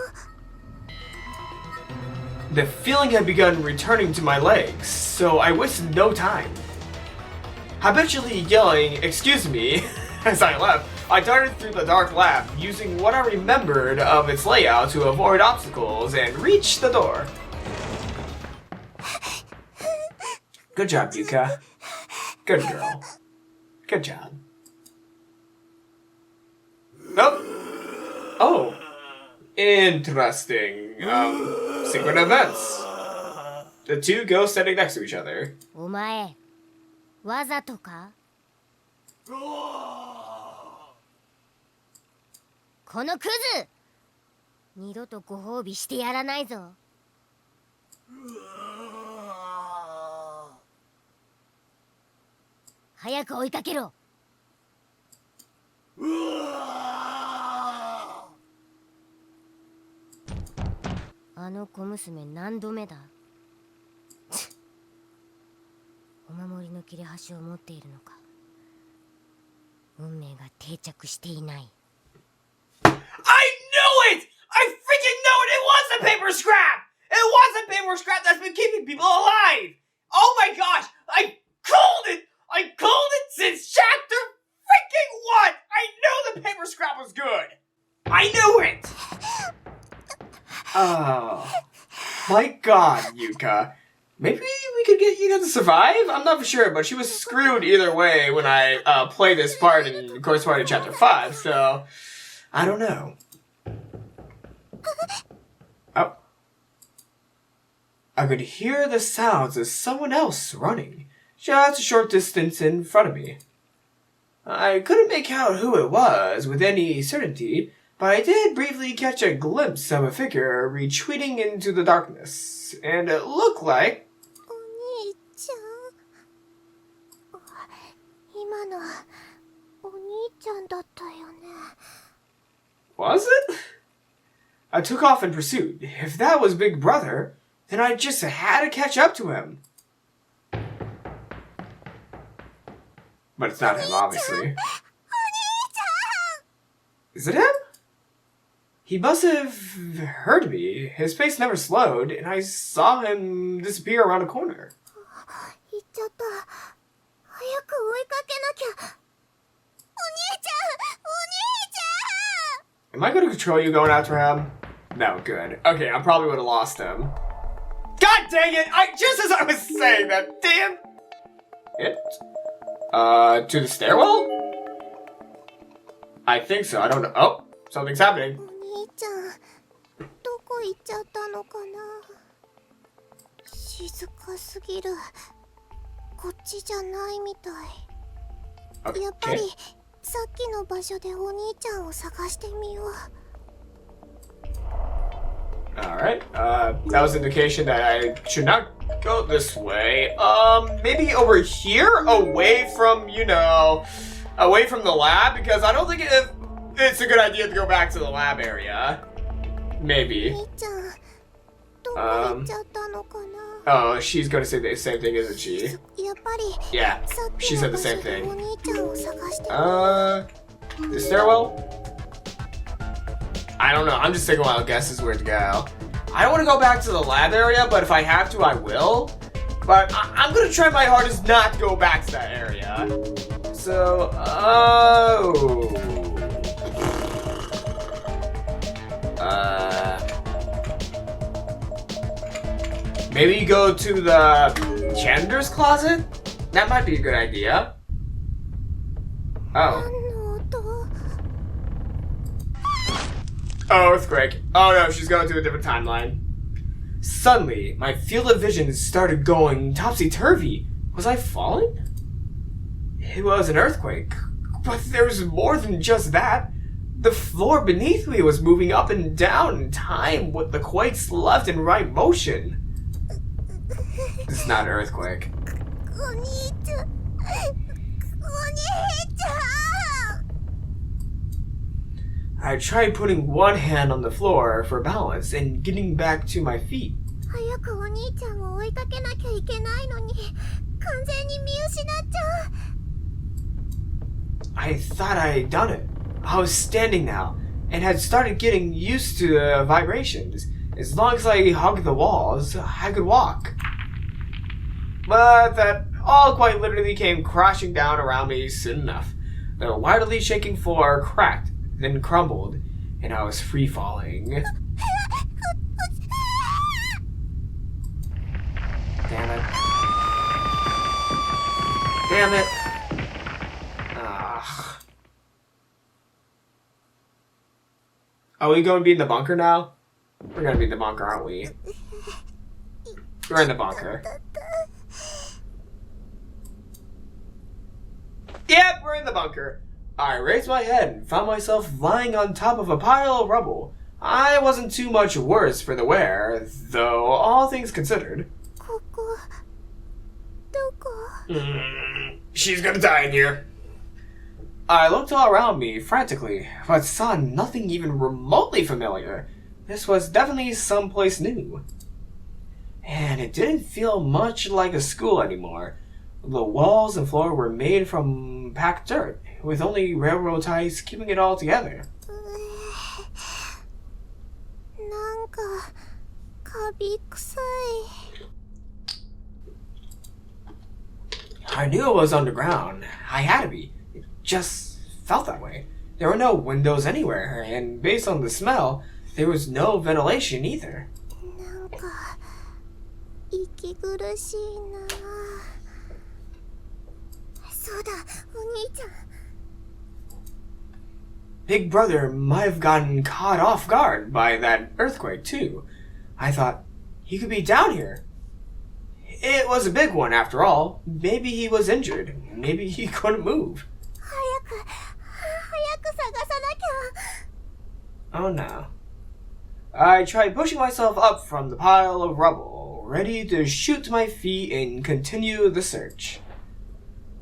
The feeling had begun returning to my legs, so I wasted no time. Habitually yelling, "Excuse me," as I left, I darted through the dark lab, using what I remembered of its layout to avoid obstacles and reach the door. Good job, Yuka. Good girl. Good job. Nope. Oh. Interesting. Synchron events. The two go standing next to each other. お前、わざとか？このクズ！二度とご褒美してやらないぞ。早く追いかけろ。あの小娘何度目だ？おま守りの切れ端を持っているのか。運命が定着していない。I knew it! I freaking knew it! It was a paper scrap! It was a paper scrap that's been keeping people alive! Oh my gosh! I called it! I called it since chapter freaking 1! I knew the paper scrap was good! I knew it! Oh. My god, Yuka. Maybe we could get Yuka to survive? I'm not for sure, but she was screwed either way when I played this part in corresponding chapter 5, so I don't know. Oh. I could hear the sounds of someone else running, just a short distance in front of me. I couldn't make out who it was with any certainty, but I did briefly catch a glimpse of a figure retreating into the darkness, and it looked like... お兄ちゃん。今のはお兄ちゃんだったよね。Was it? I took off in pursuit. If that was Big Brother, then I just had to catch up to him. But it's not him, obviously. Is it him? He must have heard me. His pace never slowed, and I saw him disappear around a corner. 行っちゃった。早く追いかけなきゃ。お兄ちゃん、お兄ちゃん。 Am I going to control you going after him? No, good. Okay, I probably would have lost him. God dang it! Just as I was saying that, damn it. To the stairwell? I think so. I don't know. Oh, something's happening. お兄ちゃん、どこ行っちゃったのかな。静かすぎる。こっちじゃないみたい。やっぱりさっきの場所でお兄ちゃんを探してみよう。Alright, that was an indication that I should not go this way. Maybe over here? Away from, you know, away from the lab? Because I don't think it's a good idea to go back to the lab area. Maybe. 兄ちゃん、どこ行っちゃったのかな。Oh, she's gonna say the same thing, isn't she? やっぱり Yeah, さっ she き said の the 場 same 所で thing. お兄ちゃんを探してみよう。 The stairwell? I don't know, I'm just taking wild guesses where to go. I don't want to go back to the lab area, but if I have to, I will. But I'm gonna try my hardest not to go back to that area. So, maybe you go to the janitor's closet? That might be a good idea. Oh. 何の音。 Oh, earthquake. Oh no, she's going to a different timeline. Suddenly, my field of vision started going topsy-turvy. Was I falling? It was an earthquake. But there was more than just that. The floor beneath me was moving up and down in time with the quake's left and right motion. This is not an earthquake. お兄ちゃん、お兄ちゃん。 I tried putting one hand on the floor for balance and getting back to my feet. 早くお兄ちゃんを追いかけなきゃいけないのに、完全に見失っちゃう。 I thought I had done it. I was standing now and had started getting used to the vibrations. As long as I hugged the walls, I could walk. But that all quite literally came crashing down around me soon enough. The wildly shaking floor cracked, then crumbled, and I was free falling. Damn it. Damn it. Ah. Are we going to be in the bunker now? We're going to be in the bunker, aren't we? We're in the bunker. Yep, we're in the bunker. I raised my head and found myself lying on top of a pile of rubble. I wasn't too much worse for the wear, though, all things considered. ここ、どこ。 She's gonna die in here. I looked all around me frantically, but saw nothing even remotely familiar. This was definitely someplace new. And it didn't feel much like a school anymore. The walls and floor were made from packed dirt, with only railroad ties keeping it all together. なんかカビ臭い。 I knew it was underground. I had to be. It just felt that way. There were no windows anywhere, and based on the smell, there was no ventilation either. なんか息苦しいな。そうだ、お兄ちゃん。 Big Brother might have gotten caught off guard by that earthquake, too. I thought, he could be down here. It was a big one, after all. Maybe he was injured. Maybe he couldn't move. 早く探さなきゃ。 Oh no. I tried pushing myself up from the pile of rubble, ready to shoot to my feet and continue the search.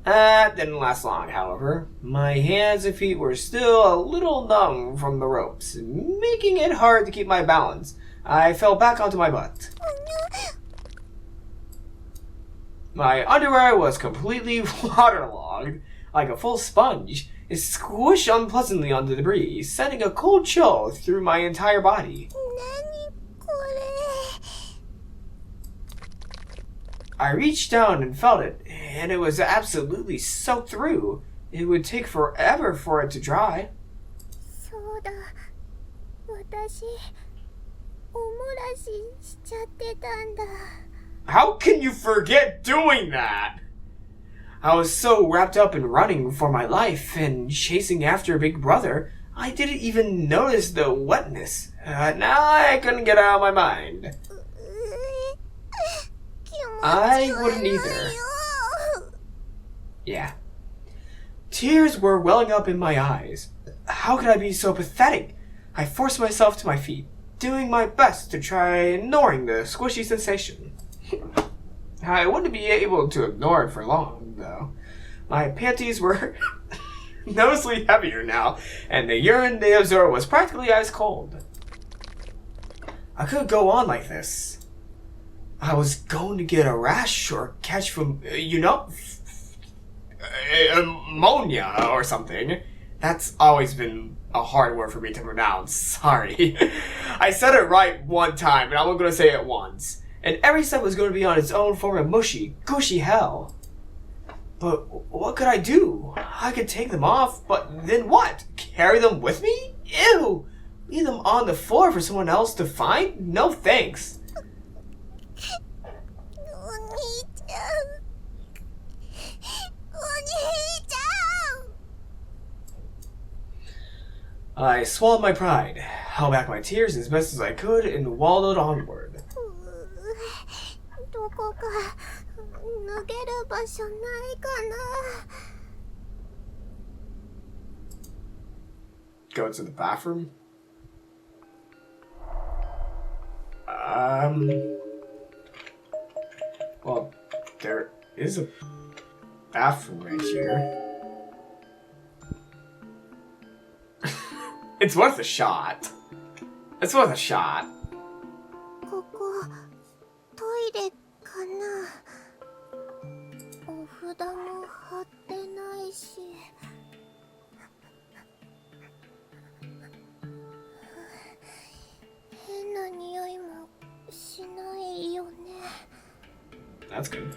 That didn't last long, however. My hands and feet were still a little numb from the ropes, making it hard to keep my balance. I fell back onto my butt. My underwear was completely waterlogged, like a full sponge. It squished unpleasantly on the debris, sending a cold chill through my entire body. 何これ。 I reached down and felt it, and it was absolutely soaked through. It would take forever for it to dry. そうだ、私おもらししちゃってたんだ。 How can you forget doing that? I was so wrapped up in running for my life and chasing after Big Brother, I didn't even notice the wetness. Now I couldn't get it out of my mind. I wouldn't either. Yeah. Tears were welling up in my eyes. How could I be so pathetic? I forced myself to my feet, doing my best to try ignoring the squishy sensation. I wouldn't be able to ignore it for long, though. My panties were noticeably heavier now, and the urine they absorbed was practically ice cold. I couldn't go on like this. I was going to get a rash or catch from, ammonia or something. That's always been a hard word for me to pronounce. Sorry. I said it right one time, and I'm going to say it once. And every step was going to be on its own form of mushy, gushy hell. But what could I do? I could take them off, but then what? Carry them with me? Ew! Leave them on the floor for someone else to find? No thanks. お兄ちゃん。お兄ちゃん。 I swallowed my pride, held back my tears as best as I could, and wallowed onward. どこか脱げる場所ないかな。 Go to the bathroom? Well, there is a bathroom right here. It's worth a shot. It's worth a shot. ここトイレかな。お札も貼ってないし。変な匂いもしないよね。 That's good.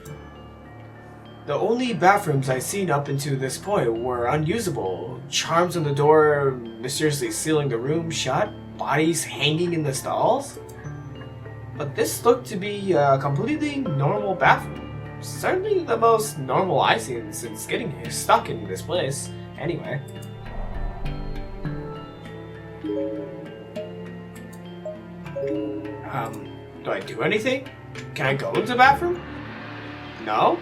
The only bathrooms I'd seen up until this point were unusable. Charms on the door mysteriously sealing the room shut, bodies hanging in the stalls. But this looked to be a completely normal bathroom. Certainly the most normal I've seen since getting stuck in this place. Anyway. Do I do anything? Can I go into the bathroom? No?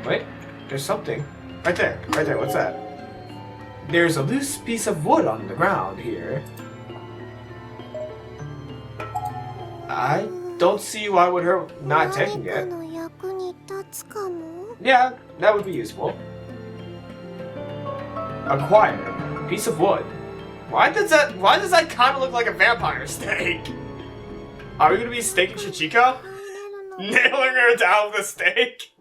Wait, there's something. Right there, what's that? There's a loose piece of wood on the ground here. I don't see why it would hurt not taking it. の役に立つかも。 Yeah, that would be useful. Acquire. Piece of wood. Why does that kind of look like a vampire stake? Are we gonna be staking Chichiko? Nailing her down with a stake?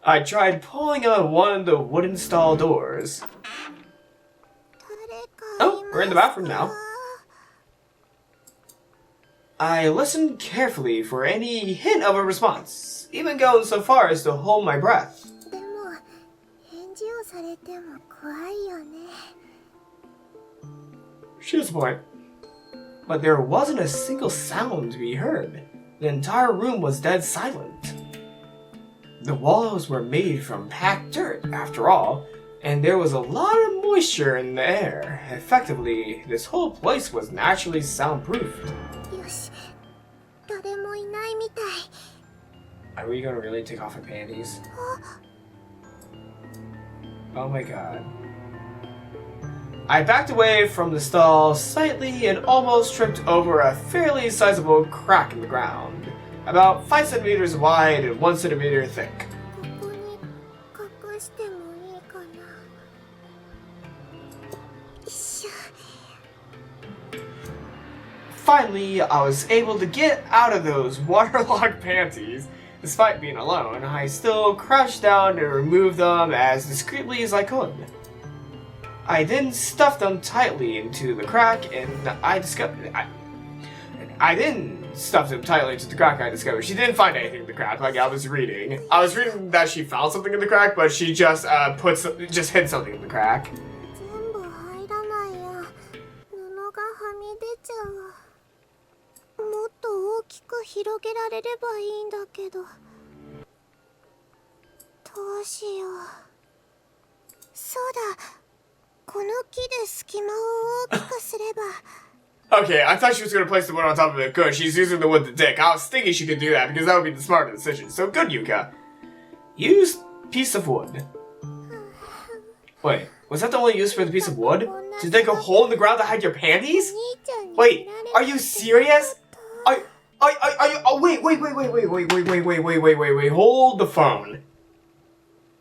I tried pulling on one of the wooden stall doors. Oh, we're in the bathroom now. I listened carefully for any hint of a response, even going so far as to hold my breath. でも返事をされても怖いよね。 She has a point. But there wasn't a single sound to be heard. The entire room was dead silent. The walls were made from packed dirt, after all, and there was a lot of moisture in the air. Effectively, this whole place was naturally soundproofed. よし、誰もいないみたい。 Are we gonna really take off our panties? Oh my god. I backed away from the stall slightly and almost tripped over a fairly sizable crack in the ground, about 5 centimeters wide and 1 centimeter thick. ここに隠してもいいかな。よいしょ。 Finally, I was able to get out of those waterlogged panties. Despite being alone, I still crouched down to remove them as discreetly as I could. I then stuffed them tightly into the crack, and I discovered I didn't stuff them tightly into the crack. I discovered she didn't find anything in the crack. Like I was reading that she found something in the crack, but she just hid something in the crack. 全部入らないや。布がはみ出ちゃうわ。もっと大きく広げられればいいんだけど。どうしよう。そうだ。この木で隙間を大きくすれば。 Okay, I thought she was gonna place the wood on top of it. Good, she's using the wood to dig. I was thinking she could do that because that would be the smarter decision. So good, Yuka. Use piece of wood. Wait, was that the only use for the piece of wood? To dig a hole in the ground to hide your panties? Wait, are you serious? Are you? Oh, wait, hold the phone.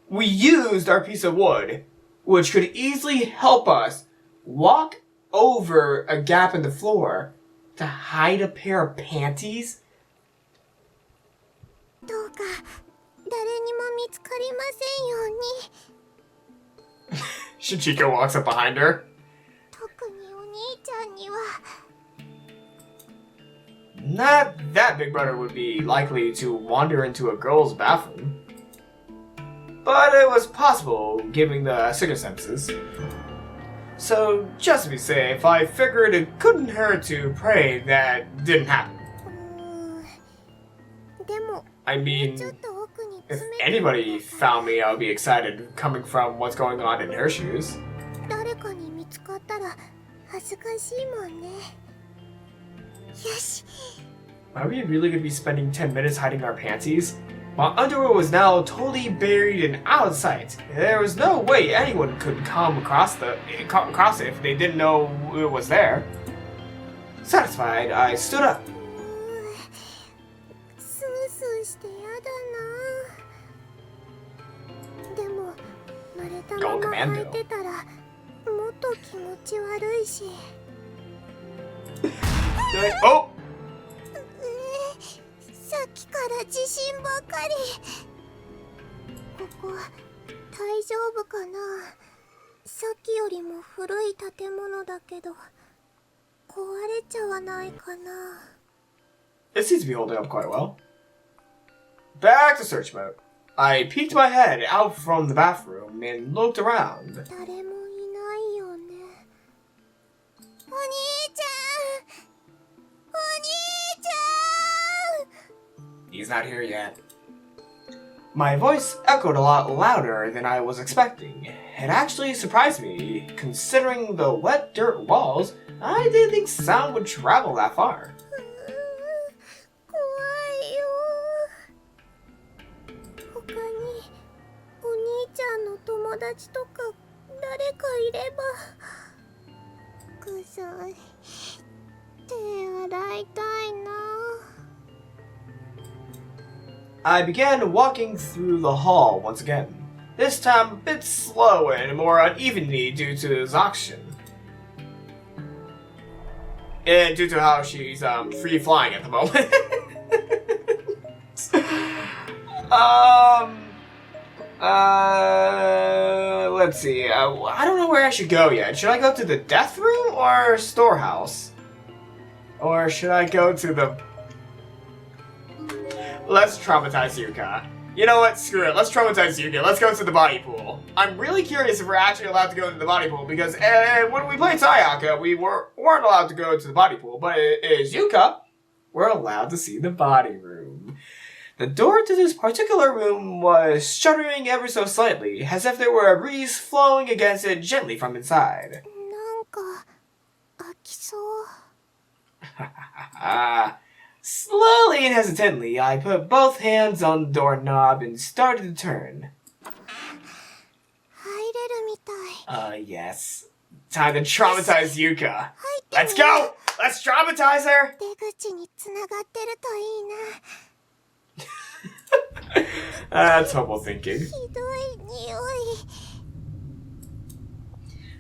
We used our piece of wood, which could easily help us walk over a gap in the floor to hide a pair of panties? どうか誰にも見つかりませんように。 Shichiko walks up behind her. 特にお兄ちゃんには。 Not that Big Brother would be likely to wander into a girl's bathroom. But it was possible, given the circumstances. So, just to be safe, I figured it couldn't hurt to pray that didn't happen. でも I mean, ちょっと奥に if 詰めて anybody found me, I would be excited coming from what's going on in her shoes. 誰かに見つかったら恥ずかしいもんね。よし。 Are we really going to be spending 10 minutes hiding our panties? My underwear was now totally buried and out of sight. There was no way anyone could come across it if they didn't know it was there. Satisfied, I stood up. スースーしてやだな。でも濡れたまま履いてたらもっと気持ち悪いし。 Oh! さっきから地震ばかり。ここ大丈夫かな。さっきよりも古い建物だけど壊れちゃわないかな。 It seems to be holding up quite well. Back to search mode. I peeked my head out from the bathroom and looked around. 誰もいないよね。お兄ちゃん、お兄ちゃん。 He's not here yet. My voice echoed a lot louder than I was expecting. It actually surprised me, considering the wet dirt walls. I didn't think sound would travel that far. 怖いよ。他にお兄ちゃんの友達とか誰かいれば。臭い。手洗いたいな。 I began walking through the hall once again, this time a bit slow and more unevenly due to exhaustion. And due to how she's free flying at the moment. Let's see. I don't know where I should go yet. Should I go to the death room or storehouse? Or should I go to the... Let's traumatize Yuka. You know what? Screw it. Let's traumatize Yuka. Let's go to the body pool. I'm really curious if we're actually allowed to go into the body pool because when we played Sayaka, we weren't allowed to go to the body pool. But it is Yuka. We're allowed to see the body room. The door to this particular room was shuddering ever so slightly, as if there were a breeze flowing against it gently from inside. なんか飽きそう。 Slowly and hesitantly, I put both hands on the doorknob and started to turn. 入れるみたい。 Yes. Time to traumatize Yuka. Let's go! Let's traumatize her! 出口に繋がってるといいな。 That's hopeful thinking. ひどい匂い。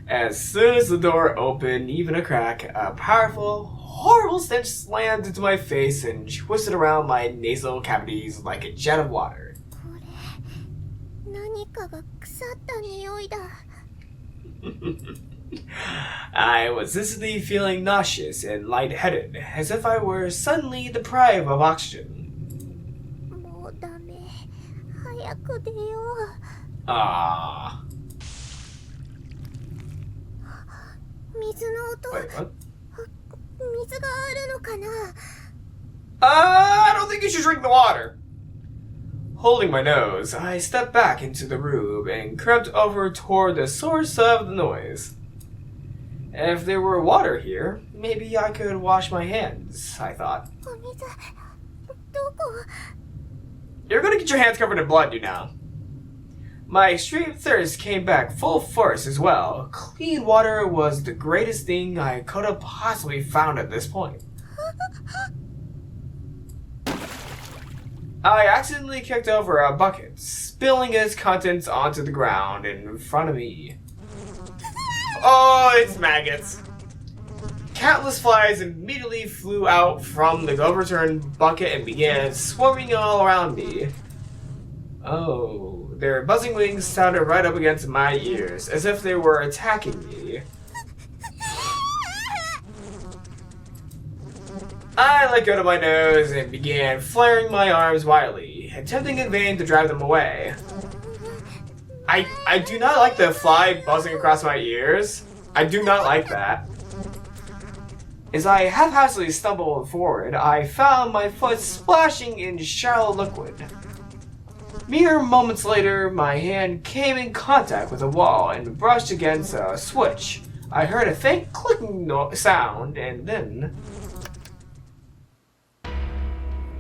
As soon as the door opened, even a crack, a powerful, horrible stench slammed into my face and twisted around my nasal cavities like a jet of water. これ何かが腐った匂いだ。 I was instantly feeling nauseous and lightheaded, as if I were suddenly deprived of oxygen. もうダメ。早く出よう。 Ah. 水の音。 Wait, what? 水があるのかな。 I don't think you should drink the water. Holding my nose, I stepped back into the room and crept over toward the source of the noise. If there were water here, maybe I could wash my hands, I thought. お水どこ。 You're gonna get your hands covered in blood, you know. My extreme thirst came back full force as well. Clean water was the greatest thing I could have possibly found at this point. I accidentally kicked over a bucket, spilling its contents onto the ground in front of me. Oh, it's maggots. Countless flies immediately flew out from the overturned bucket and began swarming all around me. Oh, their buzzing wings sounded right up against my ears, as if they were attacking me. I let go to my nose and began flaring my arms wildly, attempting in vain to drive them away. I do not like the fly buzzing across my ears. I do not like that. As I haphazardly stumbled forward, I found my foot splashing in shallow liquid. Mere moments later, my hand came in contact with a wall and brushed against a switch. I heard a faint clicking sound, and then...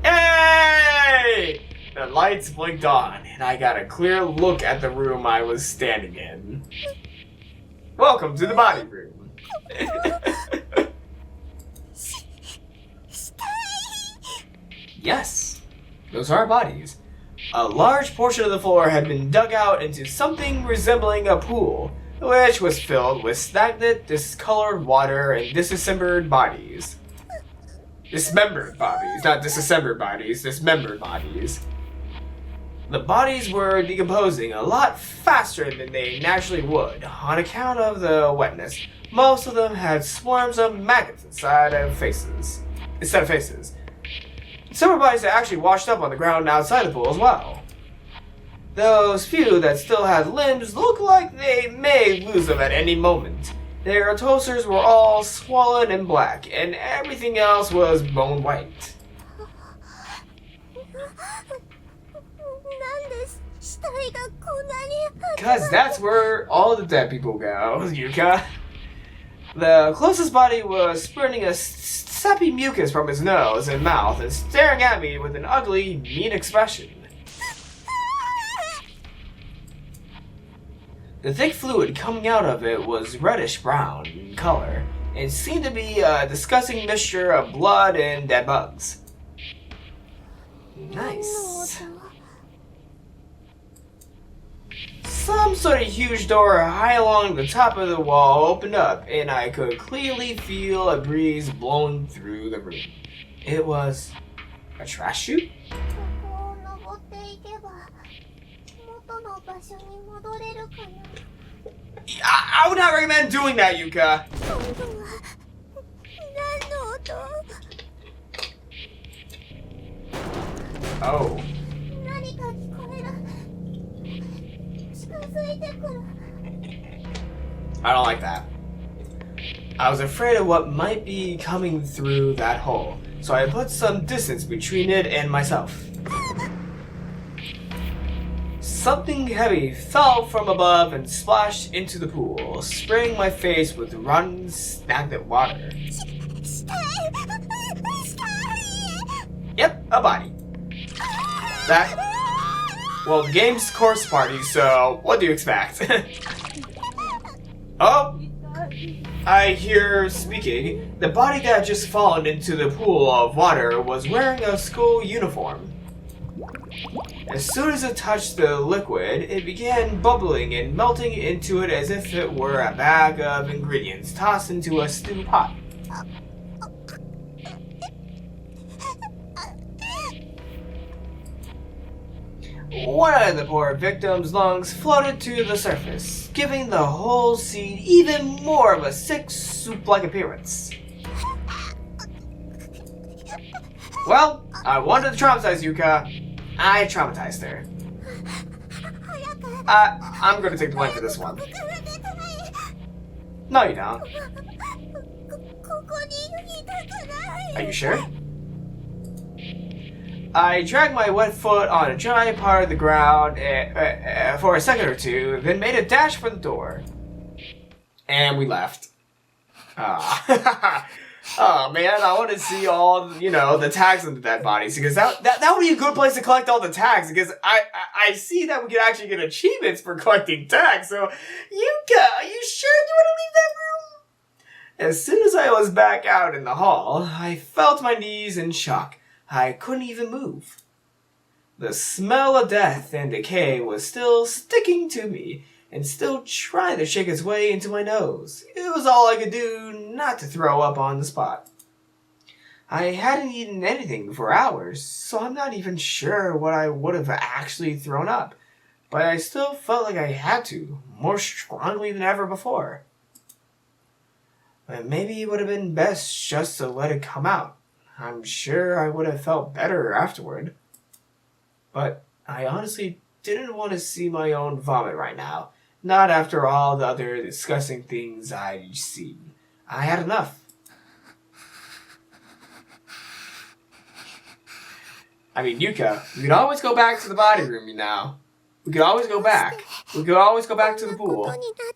Hey! The lights blinked on, and I got a clear look at the room I was standing in. Welcome to the body room. Yes, those are bodies. A large portion of the floor had been dug out into something resembling a pool, which was filled with stagnant, discolored water and dismembered bodies. Dismembered bodies, not disassembled bodies, dismembered bodies. The bodies were decomposing a lot faster than they naturally would, on account of the wetness. Most of them had swarms of maggots instead of faces. Some of the bodies had actually washed up on the ground outside the pool as well. Those few that still had limbs looked like they may lose them at any moment. Their torsos were all swollen and black, and everything else was bone white. Because that's where all the dead people go, Yuka. The closest body was spurting a sappy mucus from his nose and mouth and staring at me with an ugly, mean expression. The thick fluid coming out of it was reddish-brown in color and seemed to be a disgusting mixture of blood and dead bugs. Nice. Some sort of huge door high along the top of the wall opened up, and I could clearly feel a breeze blowing through the room. It was a trash chute? ここを登っていけば元元の場所に戻れるかな。 I would not recommend doing that, Yuka. 今度は何の音？ Oh. 何か聞こえる。近づいてくる。 I don't like that. I was afraid of what might be coming through that hole, so I put some distance between it and myself. Something heavy fell from above and splashed into the pool, spraying my face with rotten, stagnant water. Yep, a body. That. Well, the game's corpse party, so what do you expect? Oh! I hear speaking. The body that had just fallen into the pool of water was wearing a school uniform. As soon as it touched the liquid, it began bubbling and melting into it as if it were a bag of ingredients tossed into a stew pot. One of the poor victim's lungs floated to the surface, giving the whole scene even more of a sick soup-like appearance. Well, I wanted to traumatize Yuka. I traumatized her. I'm gonna take the blame for this one. No, you don't. Are you sure? I dragged my wet foot on a dry part of the ground for a second or two, then made a dash for the door. And we left. Oh man, I want to see all, the tags on the dead bodies, because that would be a good place to collect all the tags, because I see that we could actually get achievements for collecting tags. So, Yuka, are you sure you want to leave that room? As soon as I was back out in the hall, I felt my knees in shock. I couldn't even move. The smell of death and decay was still sticking to me, and still trying to shake its way into my nose. It was all I could do not to throw up on the spot. I hadn't eaten anything for hours, so I'm not even sure what I would have actually thrown up, but I still felt like I had to, more strongly than ever before. But maybe it would have been best just to let it come out. I'm sure I would have felt better afterward. But I honestly didn't want to see my own vomit right now. Not after all the other disgusting things I'd seen. I had enough. I mean, Yuka, we could always go back to the body room, We could always go back. We could always go back to the pool.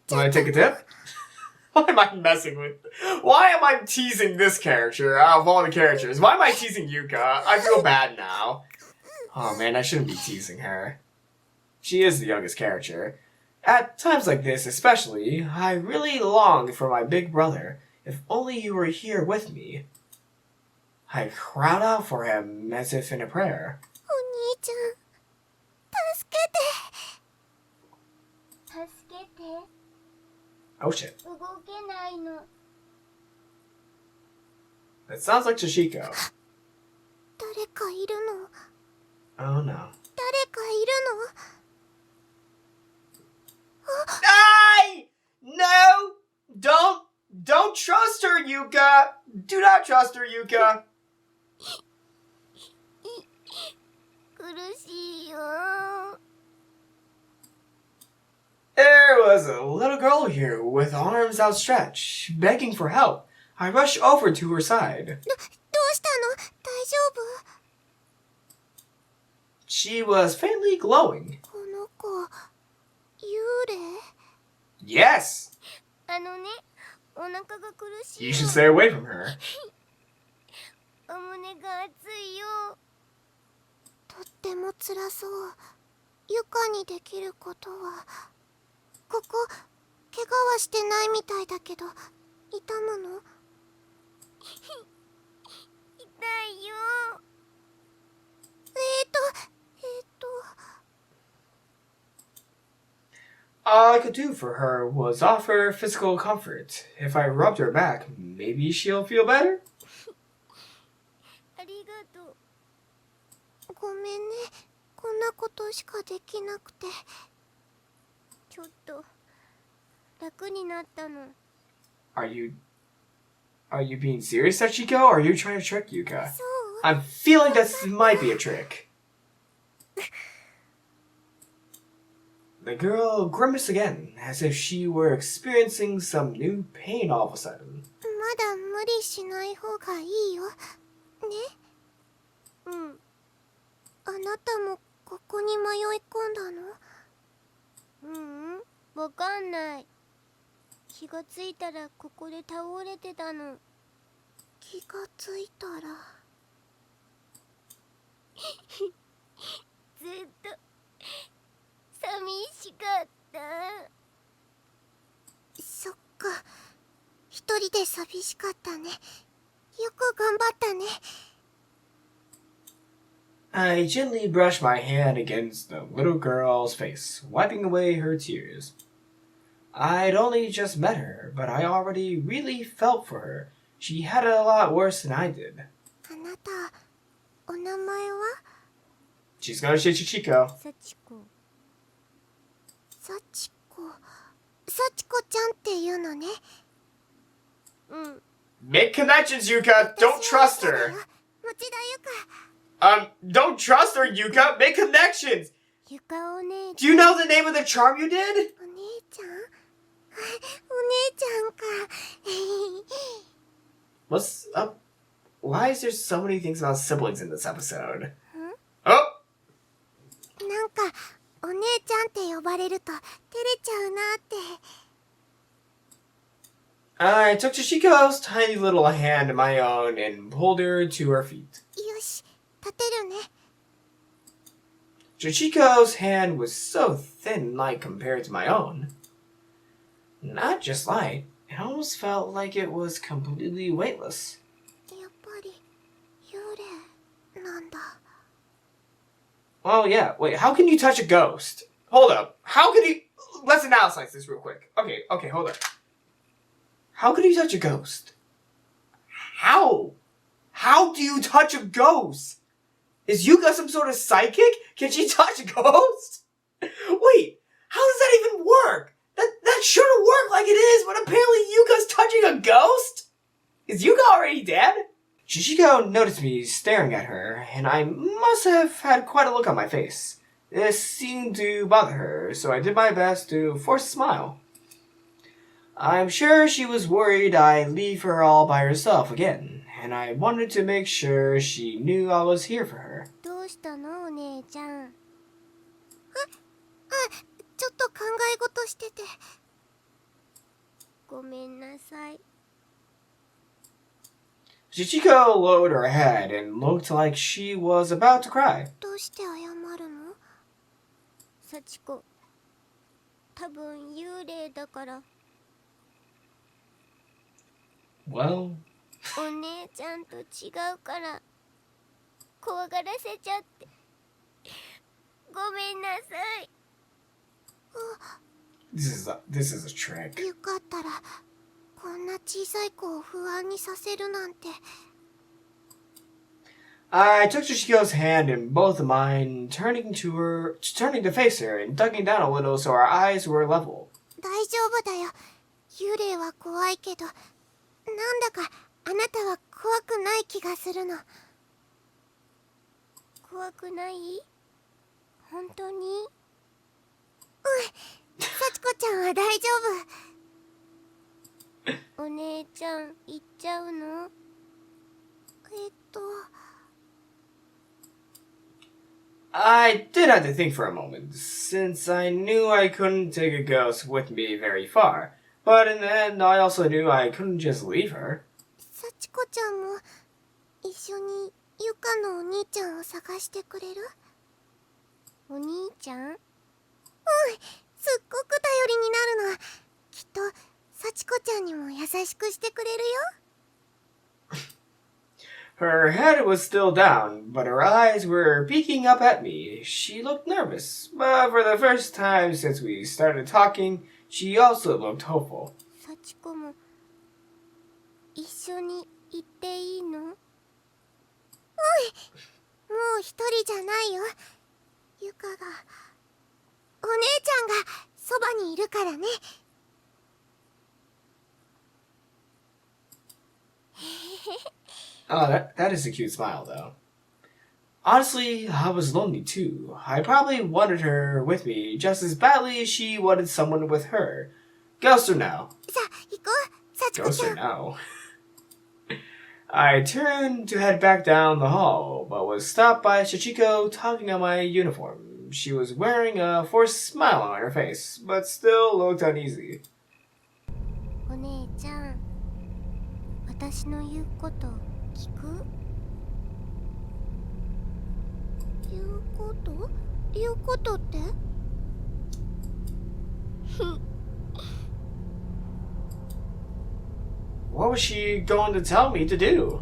Want to take a dip? Why am I messing with... Why am I teasing this character out of all the characters? Why am I teasing Yuka? I feel bad now. Oh man, I shouldn't be teasing her. She is the youngest character. At times like this especially, I really long for my big brother. If only he were here with me. I cried out for him as if in a prayer. お兄ちゃん、助けて。助けて。 Oh shit. 動けないの。 That sounds like Toshiko. 誰かいるの。 Oh no. 誰かいるの。 Ay! No! Don't trust her, Yuka! Do not trust her, Yuka! 苦しいよ。 There was a little girl here with arms outstretched, begging for help. I rushed over to her side. どうしたの？大丈夫？ She was faintly glowing. この子、幽霊？ Yes! あのね、お腹が苦しい You の。 should stay away from her. お胸が熱いよ。とっても辛そう。床にできることは。ここ、怪我はしてないみたいだけど、痛むの？痛いよ。All I could do for her was offer physical comfort. If I rubbed her back, maybe she'll feel better? ありがとう。ごめんね。こんなことしかできなくて、ちょっと楽になったの。 Are you being serious, Sachiko, or are you trying to trick Yuka? そう I'm feeling this might be a trick. The girl grimaced again, as if she were experiencing some new pain all of a sudden. まだ無理しない方がいいよ。ね。うん。あなたもここに迷い込んだの？わかんない。気がついたらここで倒れてたの。気がついたらずっと寂しかった。そっか、一人で寂しかったね。よく頑張ったね。I gently brushed my hand against the little girl's face, wiping away her tears. I'd only just met her, but I already really felt for her. She had it a lot worse than I did. あなた、お名前は？ She's gonna shoot Chichiko. 幸子。幸子ちゃんっていうのね。うん。 Make connections, Yuka! Don't trust her! 持田ゆか。Don't trust her, Yuka! Make connections! ゆかお姉 Do ちゃ you ん。 know the name of the charm you did? お姉ちゃん？お姉ちゃんか。What's up? Why is there so many things about siblings in this episode? Huh? Oh! なんかお姉ちゃんって呼ばれると照れちゃうなって。 I took Chichiko's tiny little hand in my own and pulled her to her feet. よし、立てるね。 Chichiko's hand was so thin and light compared to my own. Not just light, it almost felt like it was completely weightless. やっぱり幽霊なんだ。 Oh yeah, wait, how can you touch a ghost? Hold up, how can you... Let's analyze this real quick. Okay, hold up. How can you touch a ghost? How? How do you touch a ghost? Is Yuka some sort of psychic? Can she touch a ghost? Wait, how does that even work? That shouldn't work like it is, but apparently Yuka's touching a ghost? Is Yuka already dead? Chichiko noticed me staring at her, and I must have had quite a look on my face. This seemed to bother her, so I did my best to force a smile. I'm sure she was worried I'd leave her all by herself again, and I wanted to make sure she knew I was here for her. どうしたのお姉ちゃん？ちょっと考え事してて。ごめんなさい。 Chichiko lowered her head and looked like she was about to cry. どうして謝るの？幸子、多分幽霊だから。 Well... お姉ちゃんと違うから怖がらせちゃってごめんなさい。 This is a trick. よかったらこんな小さい子を不安にさせるなんて。 I took Chichiko's hand in both of mine, turning to face her and ducking down a little so our eyes were level. 大丈夫だよ。幽霊は怖いけど、なんだかあなたは怖くない気がするの。怖くない？本当に？うん。幸子ちゃんは大丈夫。お姉ちゃん行っちゃうの？I did have to think for a moment, since I knew I couldn't take a ghost with me very far. But in the end, I also knew I couldn't just leave her. 幸子ちゃんも一緒にゆかのお兄ちゃんを探してくれる？お兄ちゃん？うん、すっごく頼りになるの。きっと幸子ちゃんにも優しくしてくれるよ。 Her head was still down, but her eyes were peeking up at me. She looked nervous, but for the first time since we started talking, she also looked hopeful. 幸子も一緒に行っていいの？もう一人じゃないよ。ゆかがお姉ちゃんがそばにいるからね。Oh, that is a cute smile, though. Honestly, I was lonely too. I probably wanted her with me just as badly as she wanted someone with her. Ghost or no? さあ行こう、幸子 Ghost ちゃ or ん。 no? I turned to head back down the hall, but was stopped by Chichiko tugging on my uniform. She was wearing a forced smile on her face, but still looked uneasy. お姉ちゃん、私の言うこと聞く？言うことって？What was she going to tell me to do?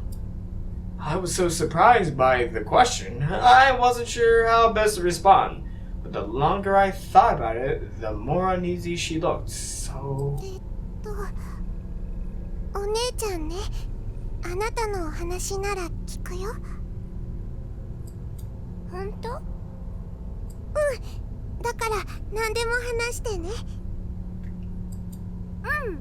I was so surprised by the question, I wasn't sure how best to respond. But the longer I thought about it, the more uneasy she looked, so... お姉ちゃんね、あなたのお話なら聞くよ。本当？うん、だから何でも話してね。うん。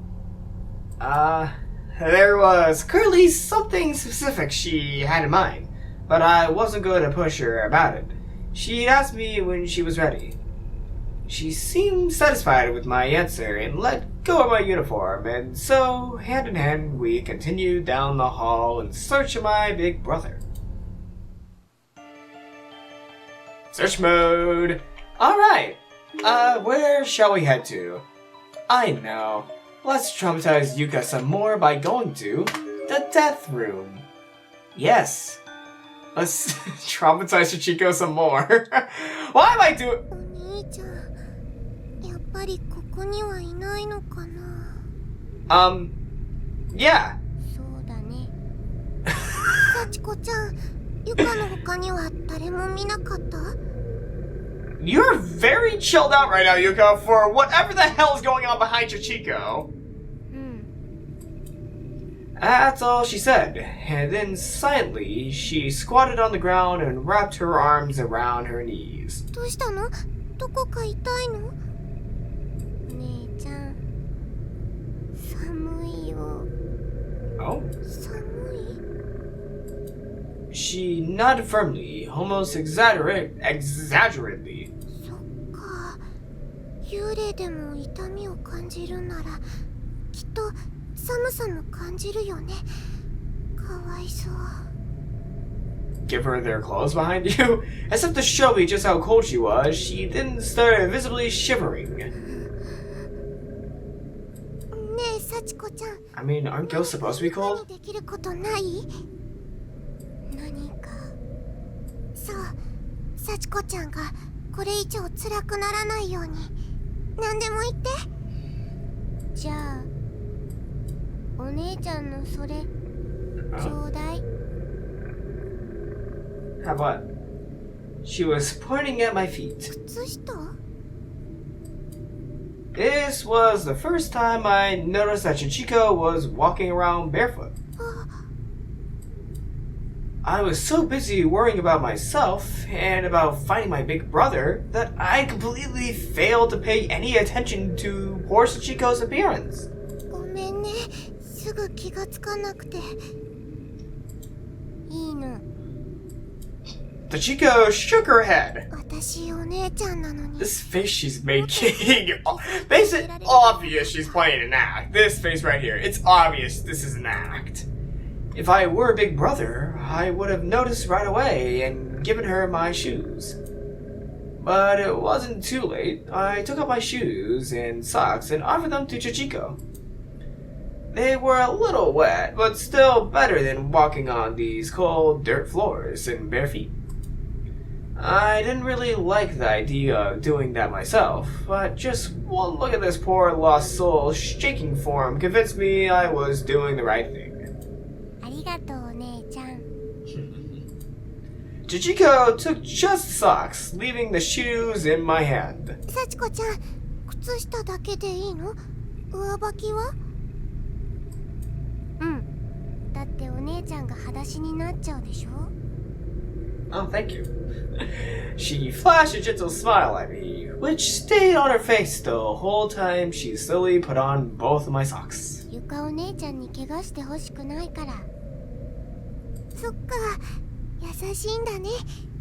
There was clearly something specific she had in mind, but I wasn't going to push her about it. She asked me when she was ready. She seemed satisfied with my answer and let go of my uniform, and so, hand in hand, we continued down the hall in search of my big brother. Search mode! Alright, where shall we head to? I know. Let's traumatize Yuka some more by going to the death room. Yes. Let's traumatize Chichiko some more. Why am I doing... お兄ちゃん、やっぱりここにはいないのかな。Yeah. そうだね。幸子ちゃん、ゆかの他には誰も見なかった？ You're very chilled out right now, Yuka, for whatever the hell is going on behind Chichiko. That's all she said, and then silently, she squatted on the ground and wrapped her arms around her knees. どうしたの？どこか痛いの？姉ちゃん、寒いよ。Oh? 寒い？ She nodded firmly, almost exaggeratedly. そっか。幽霊でも痛みを感じるなら、きっと寒さも感じるよね。かわいそう。Give her their clothes behind you? As if to show me just how cold she was, she then started visibly shivering. ねえ、幸子ちゃん。 I mean, aren't ghosts supposed to be cold? できることない？何か。そう、幸子ちゃんがこれ以上辛くならないように何でも言って。じゃあお姉ちゃんのそれちょうだい。 How what? She was pointing at my feet. 靴下？ This was the first time I noticed that Chichiko was walking around barefoot. I was so busy worrying about myself and about finding my big brother that I completely failed to pay any attention to poor Chichiko's appearance. ごめんね、すぐ気がつかなくて。いいの。 Chichiko shook her head. 私お姉ちゃんなのに。 This face she's making, basically obvious she's playing an act. This face right here, it's obvious this is an act. If I were a big brother, I would have noticed right away and given her my shoes. But it wasn't too late. I took up my shoes and socks and offered them to Chichiko. They were a little wet, but still better than walking on these cold dirt floors in bare feet. I didn't really like the idea of doing that myself, but just one look at this poor lost soul's shaking form convinced me I was doing the right thing. ありがとうお姉ちゃん。 Chichiko took just the socks, leaving the shoes in my hand. 幸子ちゃん、靴下だけでいいの？上履きは？うん。だってお姉ちゃんが裸足になっちゃうでしょ？ Oh, thank you. She flashed a gentle smile at me, which stayed on her face the whole time she slowly put on both of my socks. ゆかお姉ちゃんに怪我してほしくないから。そっか、優しいんだね、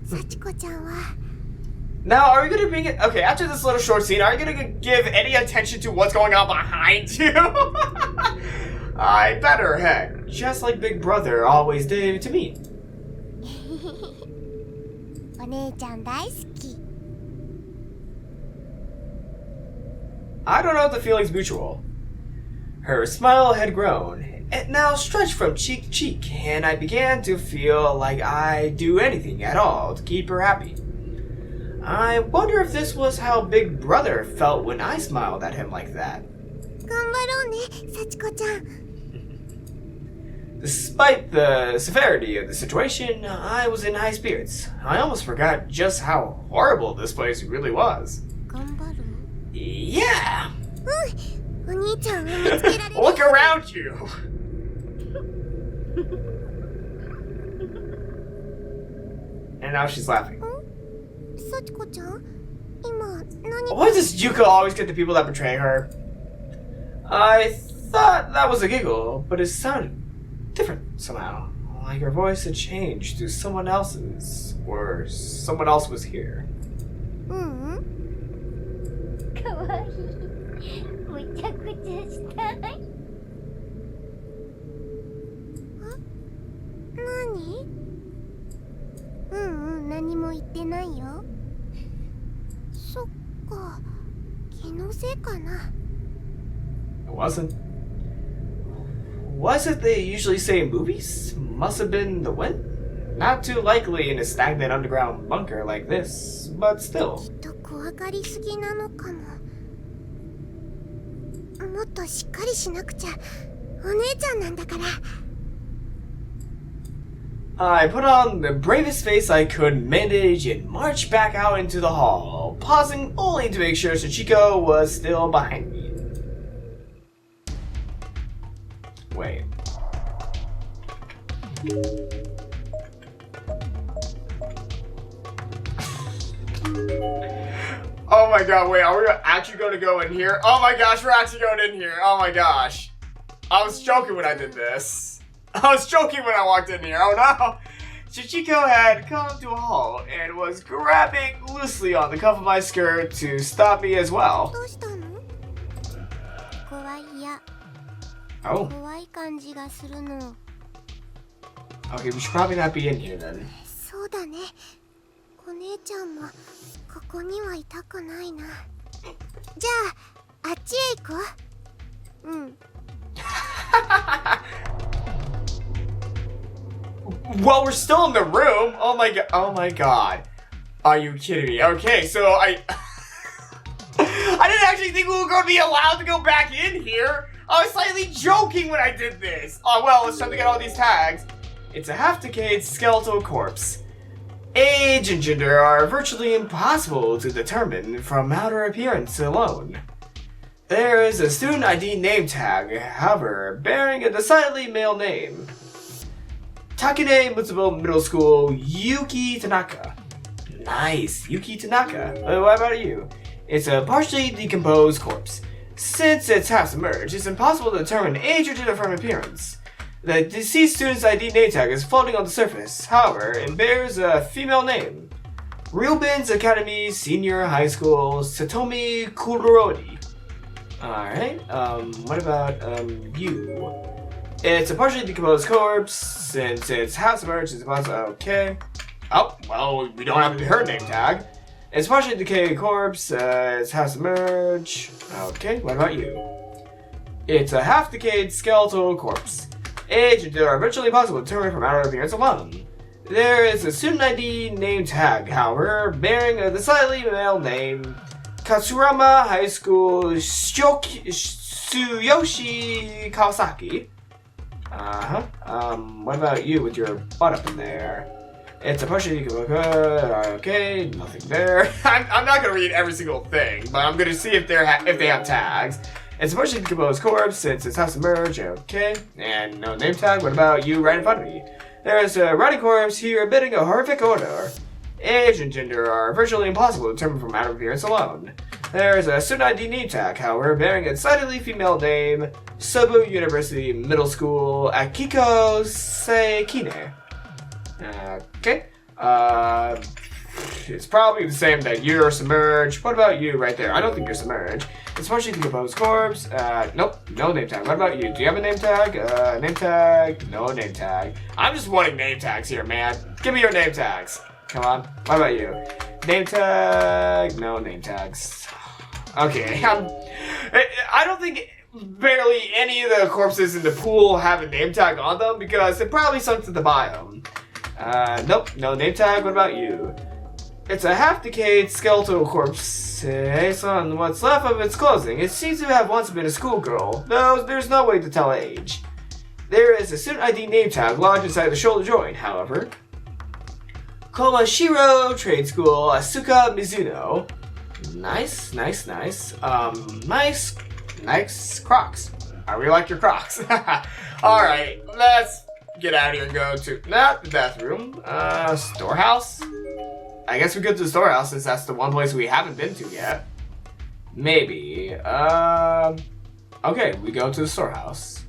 幸子ちゃんは。Now, are we gonna bring it? Okay, after this little short scene, are you gonna give any attention to what's going on behind you? I better, heck, just like Big Brother always did to me. お姉ちゃん大好き。I don't know if the feeling's mutual. Her smile had grown. It now stretched from cheek to cheek, and I began to feel like I'd do anything at all to keep her happy. I wonder if this was how Big Brother felt when I smiled at him like that. 頑張ろうね、幸子ちゃん。Despite the severity of the situation, I was in high spirits. I almost forgot just how horrible this place really was. 頑張る？ Yeah! うん、お兄ちゃんを見つけられる。Look around you! And now she's laughing. 幸子ちゃん、今何？ Why does Yuka always get the people that betray her? I thought that was a giggle, but it sounded different somehow. Like her voice had changed to someone else's, or someone else was here. うん。かわいい。むちゃくちゃしたい。何？何も言ってないよ。そっか、気のせいかな。 It wasn't. Was it they usually say in movies? Must have been the wind? Not too likely in a stagnant underground bunker like this, but still. きっと怖がりすぎなのかも。もっとしっかりしなくちゃ。お姉ちゃんなんだから。 I put on the bravest face I could manage and marched back out into the hall, pausing only to make sure Sachiko was still behind me. Wait. Oh my god, wait, are we actually going to go in here? Oh my gosh, we're actually going in here. Oh my gosh. I was joking when I did this. I was joking when I walked in here. Oh no! Chichiko had come to a halt and was grabbing loosely on the cuff of my skirt to stop me as well. どうしたの？怖いや。 Oh, 怖い感じがするの。 okay, we should probably not be in here then. そうだね。お姉ちゃんもここにはいたくないな。じゃあ、あっちへ行こう。うん。Well, we're still in the room. Oh my god. Oh my god. Are you kidding me? Okay, so I didn't actually think we were going to be allowed to go back in here. I was slightly joking when I did this. Oh well, let's try to get all these tags. It's a half-decayed skeletal corpse. Age and gender are virtually impossible to determine from outer appearance alone. There is a student ID name tag, however, bearing a decidedly male name. Takine Mutsubo Middle School, Yuki Tanaka. Nice, Yuki Tanaka. What about you? It's a partially decomposed corpse. Since it's half submerged, it's impossible to determine age or gender from appearance. The deceased student's ID name tag is floating on the surface. However, it bears a female name. Ryubin's Academy Senior High School, Satomi Kurorodi. Alright, what about, you? It's a partially decomposed corpse. Since it's half submerged, it's impossible. Okay. Oh, well, we don't have her name tag. It's a partially decayed corpse. It's half submerged. Okay, what about you? It's a half decayed skeletal corpse. Age and gender are virtually impossible to determine from outer appearance alone. There is a student ID name tag, however, bearing a decidedly male name. Katsurama High School Tsuyoshi Kawasaki. What about you with your butt up in there? It's a partially okay, nothing there. I'm not gonna read every single thing, but I'm gonna see if they have tags. It's a partially decomposed corpse since it's half submerged, okay. And no name tag. What about you right in front of me? There's a rotting corpse here emitting a horrific odor. Age and gender are virtually impossible to determine from outer appearance alone. There's a student ID name tag, however, bearing a decidedly female name, Sobu University Middle School, Akiko Sekine. Okay. It's probably the same that you're submerged. What about you right there? I don't think you're submerged. It's partially decomposed corpse. Nope, no name tag. What about you? Do you have a name tag? Name tag? No name tag. I'm just wanting name tags here, man. Give me your name tags. Come on. What about you? Name tag? No name tags. Okay, I don't think barely any of the corpses in the pool have a name tag on them because it probably sunk to the biome. Nope, no name tag. What about you? It's a half-decayed skeletal corpse based on what's left of its clothing. It seems to have once been a schoolgirl, though there's no way to tell age. There is a student ID name tag lodged inside the shoulder joint, however. Komashiro Trade School, Asuka Mizuno. Nice. Nice Crocs. I really like your Crocs. Alright, let's get out of here and go to, not the bathroom, storehouse? I guess we go to the storehouse since that's the one place we haven't been to yet. Maybe, okay, we go to the storehouse.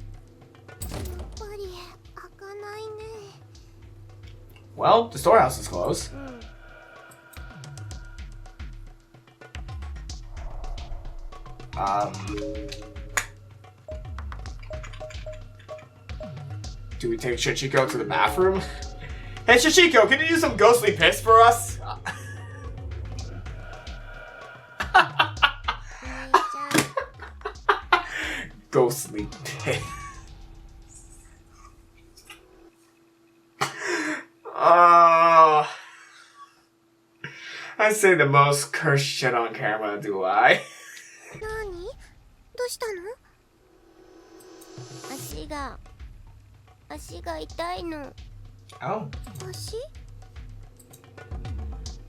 Well, the storehouse is closed. Do we take Shichiko to the bathroom? Hey Shichiko, can you do some ghostly piss for us? Ghostly piss. I say the most cursed shit on camera, do I? 何？どうしたの？足が痛いの。Oh. 足？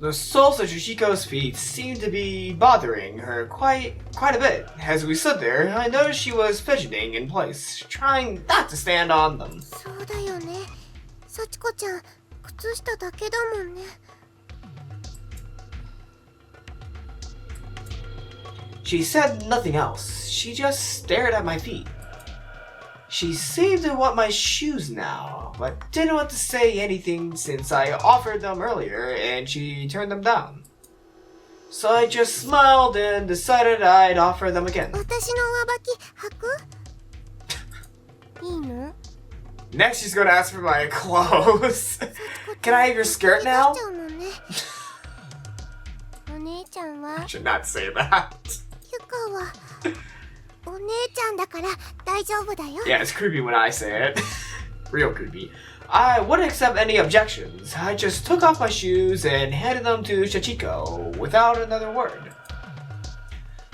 The soles of Shichiko's feet seemed to be bothering her quite a bit. As we stood there, I noticed she was fidgeting in place, trying not to stand on them. そうだよね。幸子ちゃん、靴下だけだもんね。She said nothing else. She just stared at my feet. She seemed to want my shoes now, but didn't want to say anything since I offered them earlier and she turned them down. So I just smiled and decided I'd offer them again. 私の上履き履く？いいの？ Next she's gonna ask for my clothes. Can I have your skirt now? お姉ちゃんは I should not say that. ゆかはお姉ちゃんだから大丈夫だよ。 Yeah, it's creepy when I say it. Real creepy. I wouldn't accept any objections. I just took off my shoes and handed them to Shichiko without another word.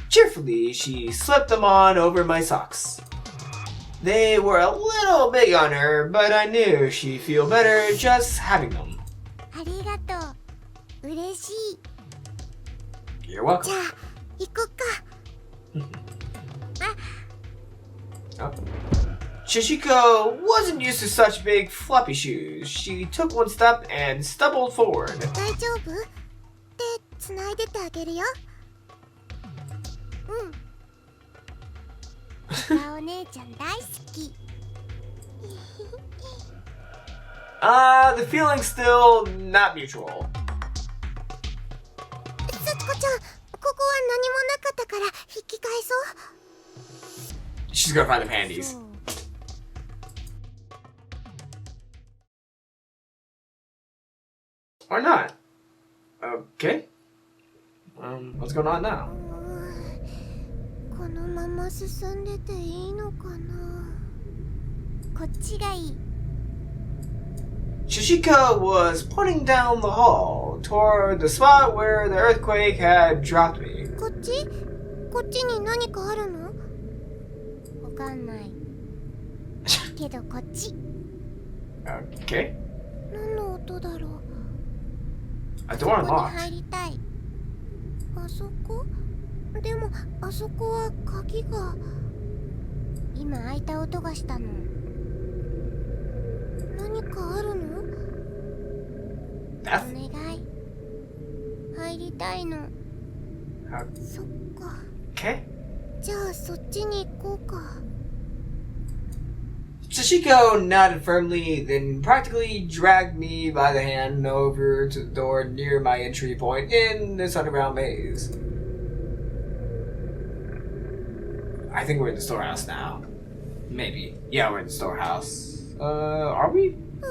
Cheerfully, she slipped them on over my socks. They were a little big on her, but I knew she'd feel better just having them. ありがとう。嬉しい。 You're welcome. じゃあ行こっか。 Oh. Shichiko wasn't used to such big floppy shoes. She took one step and stumbled forward. 大丈夫？手つないでてあげるよ。うん。お姉ちゃん大好き。The feeling's still not mutual. 幸子ちゃん、ここは何もなかったから引き返そう。 She's gonna find the panties. Or not. Okay. What's going on now? このまま進んでていいのかな。こっちがいい。 Shichiko was pointing down the hall toward the spot where the earthquake had dropped me. こっち？こっちに何かあるの？わかんない。けどこっち。Okay. 何の音だろう。 A そ door こに unlocked. 入りたい。あそこ？でもあそこは鍵が。今開いた音がしたの。何何かあるの？お Death? 願い。入りたいの。 そっか。 Okay. じゃあそっちに行こうか。 Sashiko nodded firmly, then practically dragged me by the hand over to the door near my entry point in this underground maze. I think we're in the storehouse now. Maybe. Yeah, we're in the storehouse. Are we? うわ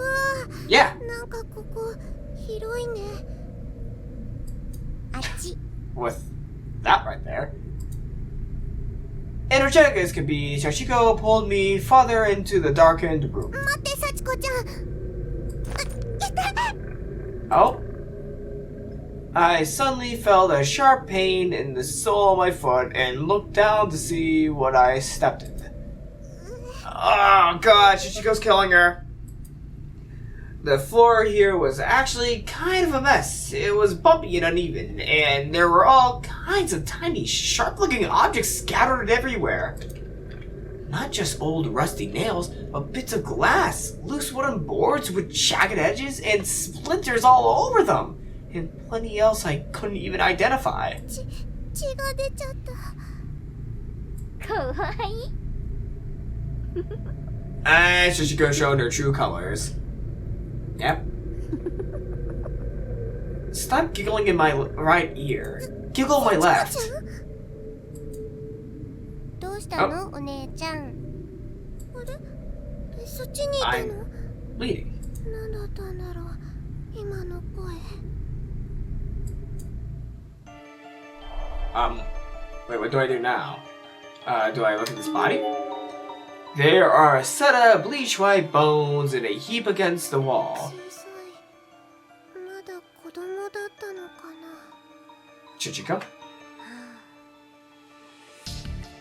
Yeah. ー、なんかここ広いね。あっち。 With that right there. Energetic as could be, Sashiko pulled me farther into the darkened room. 待って、幸子ちゃん。痛い。 Oh? I suddenly felt a sharp pain in the sole of my foot and looked down to see what I stepped in. Oh god, Shishiko's killing her. The floor here was actually kind of a mess. It was bumpy and uneven, and there were all kinds of tiny, sharp-looking objects scattered everywhere. Not just old rusty nails, but bits of glass, loose wooden boards with jagged edges, and splinters all over them. And plenty else I couldn't even identify. 血が出ちゃった。かわいい。 And Shishiko showed her true colors. Yep. Stop giggling in my right ear. Giggle my left. どうしたの、お姉ちゃん。あれ、そっちにいた I'm の？ bleeding. 何だったんだろう、今の声。Wait, what do I do now? Do I look at this body? There are a set of bleach white bones in a heap against the wall. 小さい。まだ子供だったのかな。 Chichiko?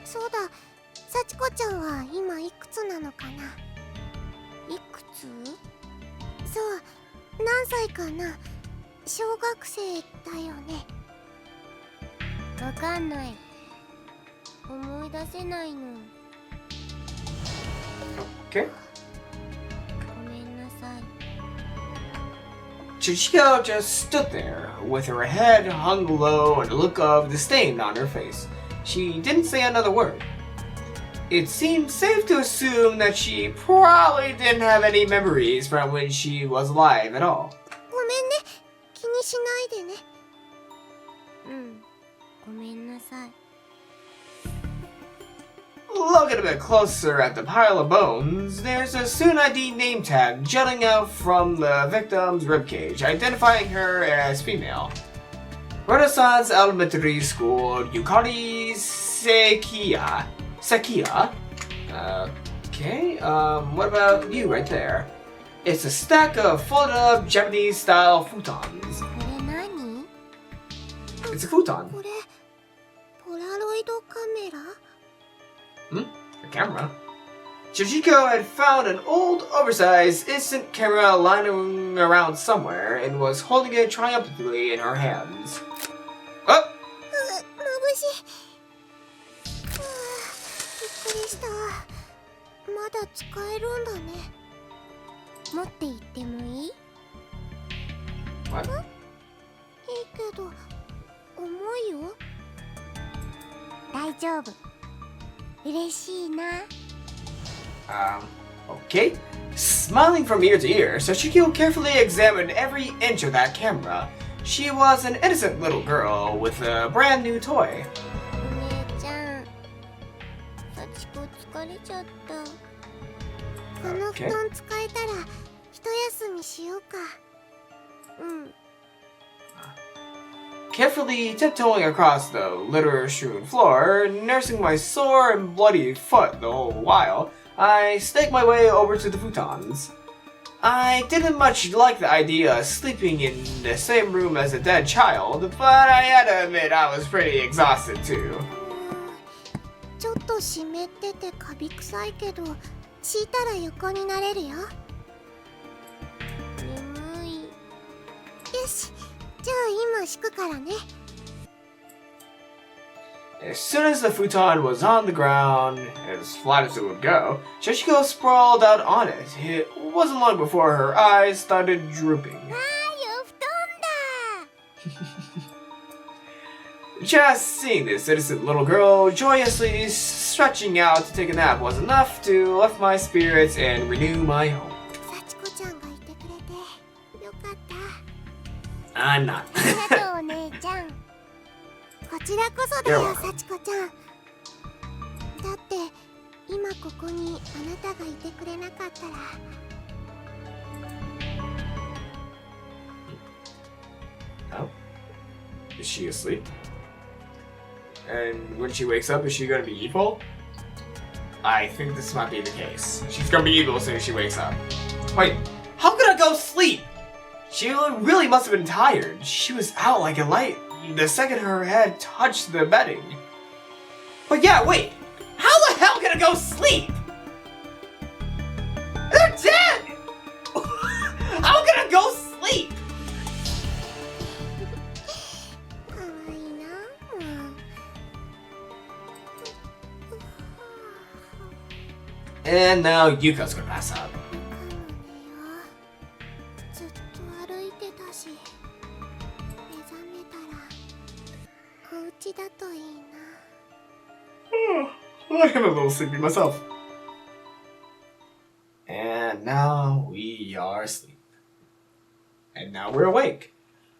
そうだ、幸子ちゃんは今いくつなのかな。いくつ？そう、何歳かな。小学生だよね。わかんない。思い出せないの。 Okay. ごめんなさい。 Chichiko just stood there, with her head hung low and a look of disdain on her face. She didn't say another word. It seemed safe to assume that she probably didn't have any memories from when she was alive at all. ごめんね。気にしないでね。うん。ごめんなさい。 Looking a bit closer at the pile of bones, there's a soon ID name tag jutting out from the victim's ribcage, identifying her as female. Renaissance Elementary School, Yukari Sekiya. Sekiya? Okay, what about you right there? It's a stack of folded up Japanese-style futons. これ何？ It's a futon. これ、ポラロイドカメラ？ A camera? Chichiko had found an old, oversized instant camera lying around somewhere and was holding it triumphantly in her hands. Oh! 眩しい。はあ、びっくりした。まだ使えるんだね。持って行ってもいい？ What? いいけど、重いよ。大丈夫。嬉しいな。Okay. Smiling from ear to ear, Sashiko carefully examined every inch of that camera. She was an innocent little girl with a brand new toy. お姉ちゃん、幸子疲れちゃった。この布団使えたら一休みしようか。うん。 Carefully tiptoeing across the litter-strewn floor, nursing my sore and bloody foot the whole while, I snaked my way over to the futons. I didn't much like the idea of sleeping in the same room as a dead child, but I had to admit I was pretty exhausted too. ちょっと湿っててカビ臭いけど、敷いたら横になれるよ。眠い。よし、じゃあ今敷くからね。 As soon as the futon was on the ground, as flat as it would go, Shishiko sprawled out on it. It wasn't long before her eyes started drooping. Just seeing this innocent little girl joyously stretching out to take a nap was enough to lift my spirits and renew my hope. I'm not. ありがとうお姉ちゃん。こちらこそだよ、幸子ちゃん。だって今ここにあなたがいてくれなかったら。Oh? Is she asleep? And when she wakes up, is she gonna be evil? I think this might be the case. She's gonna be evil as soon as she wakes up. Wait, how could I go sleep? She really must have been tired. She was out like a light the second her head touched the bedding. But yeah, wait, how the hell can I go sleep? They're dead! How can I go sleep? And now Yuka's gonna pass out. I am a little sleepy myself. And now we are asleep. And now we're awake.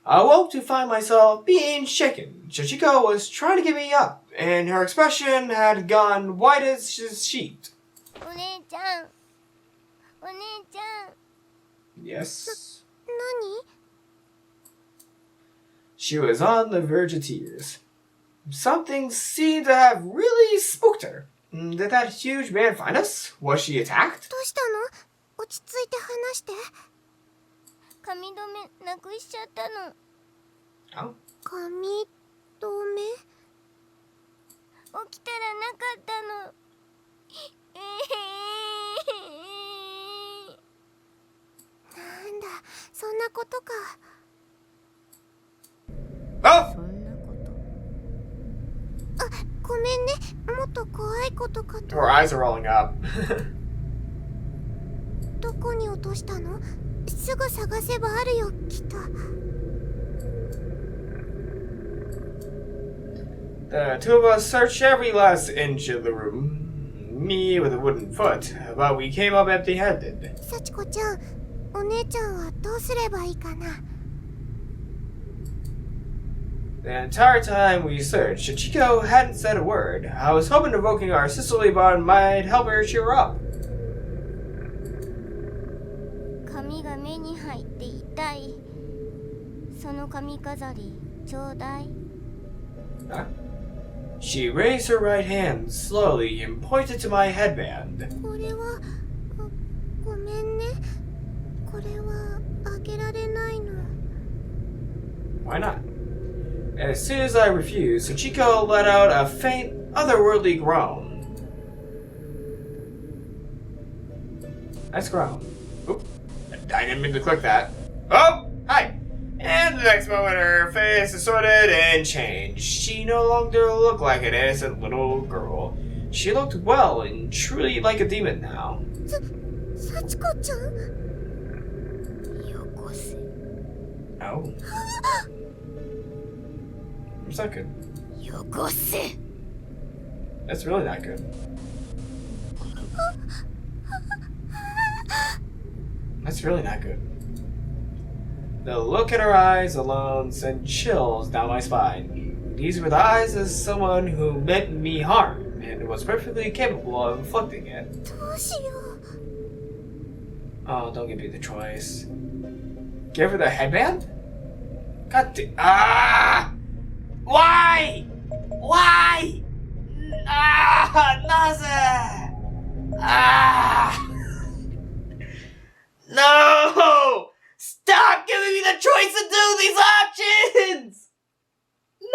I woke to find myself being shaken. Chichiko was trying to get me up, and her expression had gone white as a sheet. Yes. She was on the verge of tears. Something seemed to have really spooked her. Did that huge man find us? Was she attacked? どうしたの？落ち着いて話して。髪留めなくしちゃったの。Oh. 髪留め？起きたらなかったの。なんだ、そんなことか。Oh! あ、ごめんね。もっと怖いことかと。Her eyes are rolling up. どこに落としたの？すぐ探せばあるよ、きっと。The two of us searched every last inch of the room. Me with a wooden foot, but we came up empty-handed. 幸子ちゃん、お姉ちゃんはどうすればいいかな。The entire time we searched, Chichiko hadn't said a word. I was hoping evoking our sisterly bond might help her cheer up. 髪が目に入って痛い。その髪飾り、ちょうだい。Huh? She raised her right hand slowly and pointed to my headband. これは、ごめんね。これはあげられないの。Why not? As soon as I refused, Sachiko let out a faint, otherworldly groan. Nice groan. Oop. I didn't mean to click that. Oh! Hi! And the next moment, her face distorted and changed. She no longer looked like an innocent little girl. She looked well and truly like a demon now. 幸子ちゃん？よこせ。Oh. It's not good. よこせ。 That's really not good. That's really not good. The look in her eyes alone sent chills down my spine. These were the eyes of someone who meant me harm and was perfectly capable of inflicting it. どうしよう。 Oh, don't give me the choice. Give her the headband? God damn. Ah! Why? Why? Ah! Naze! Ah! No! Stop giving me the choice to do these options! No!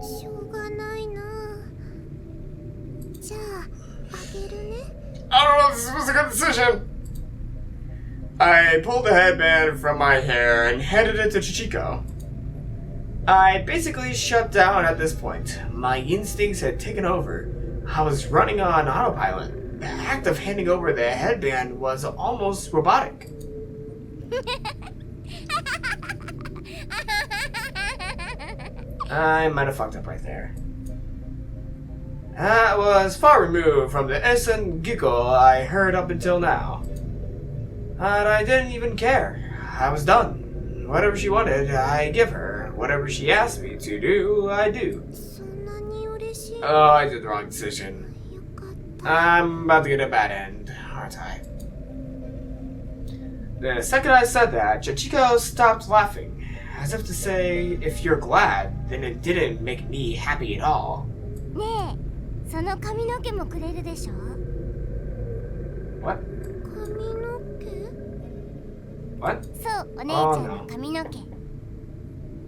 しょうがないな。じゃあ、あげるね。I don't know if this was a good decision. I pulled the headband from my hair and handed it to Chichiko. I basically shut down at this point. My instincts had taken over. I was running on autopilot. The act of handing over the headband was almost robotic. I might have fucked up right there. That was far removed from the innocent giggle I heard up until now. And I didn't even care. I was done. Whatever she wanted, I give her. Whatever she asked me to do, I do. Oh, I did the wrong decision. I'm about to get a bad end, aren't I? The second I said that, Chachiko stopped laughing, as if to say, if you're glad, then it didn't make me happy at all. What? 髪の毛 What? そう、お姉ちゃんの髪の毛。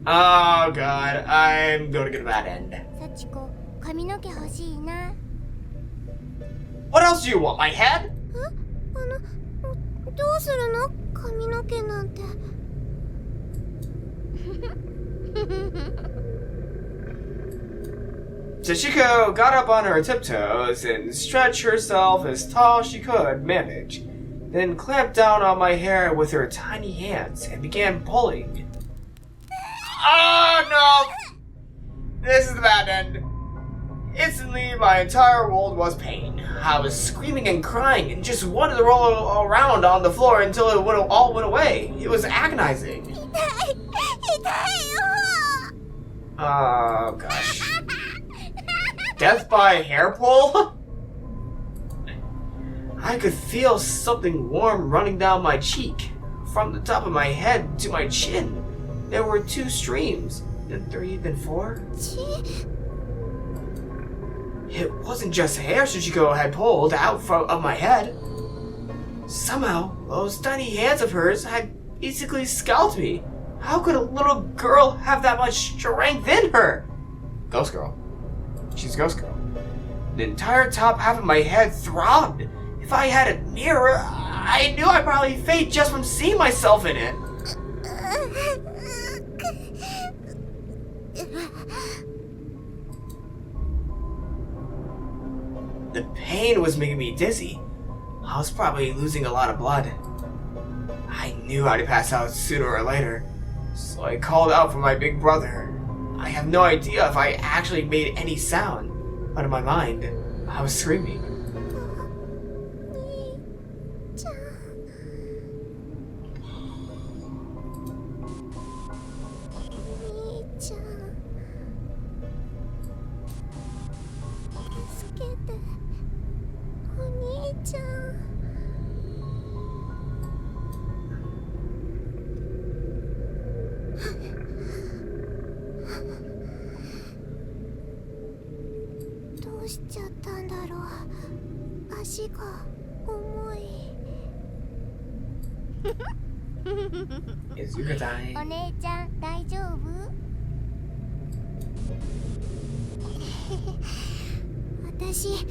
Oh god, I'm gonna get a bad end. 幸子、髪の毛欲しいな。 What else do you want, my head? どうするの？髪の毛なんて。Chachiko got up on her tiptoes and stretched herself as tall as she could manage, then clamped down on my hair with her tiny hands and began pulling. Oh no! This is the bad end. Instantly, my entire world was pain. I was screaming and crying and just wanted to roll around on the floor until it all went away. It was agonizing. Oh gosh. Death by hair pull? I could feel something warm running down my cheek, from the top of my head to my chin. There were 2 streams, then 3, then 4. It wasn't just hair Tsuchiko had pulled out of my head. Somehow, those tiny hands of hers had basically scalped me. How could a little girl have that much strength in her? Ghost girl. She's a ghost girl. The entire top half of my head throbbed. If I had a mirror, I knew I'd probably faint just from seeing myself in it. The pain was making me dizzy. I was probably losing a lot of blood. I knew I'd pass out sooner or later, so I called out for my big brother. I have no idea if I actually made any sound, but in my mind, I was screaming. Is Yuka dying? お姉ちゃん大丈夫？私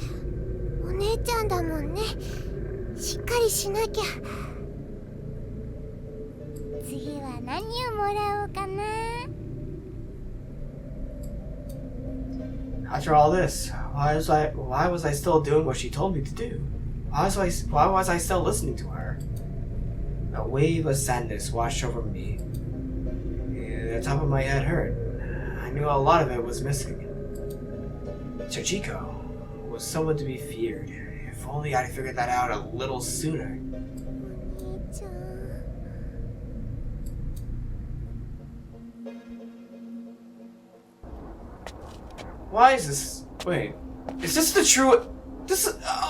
お姉ちゃんだもんね。しっかりしなきゃ。次は何をもらおうかな。 After all this, why was I still doing what she told me to do? Why was I still listening to her? A wave of sadness washed over me. The top of my head hurt. I knew a lot of it was missing. Chachiko was someone to be feared. If only I'd figured that out a little sooner. Why is this? Wait, is this the true?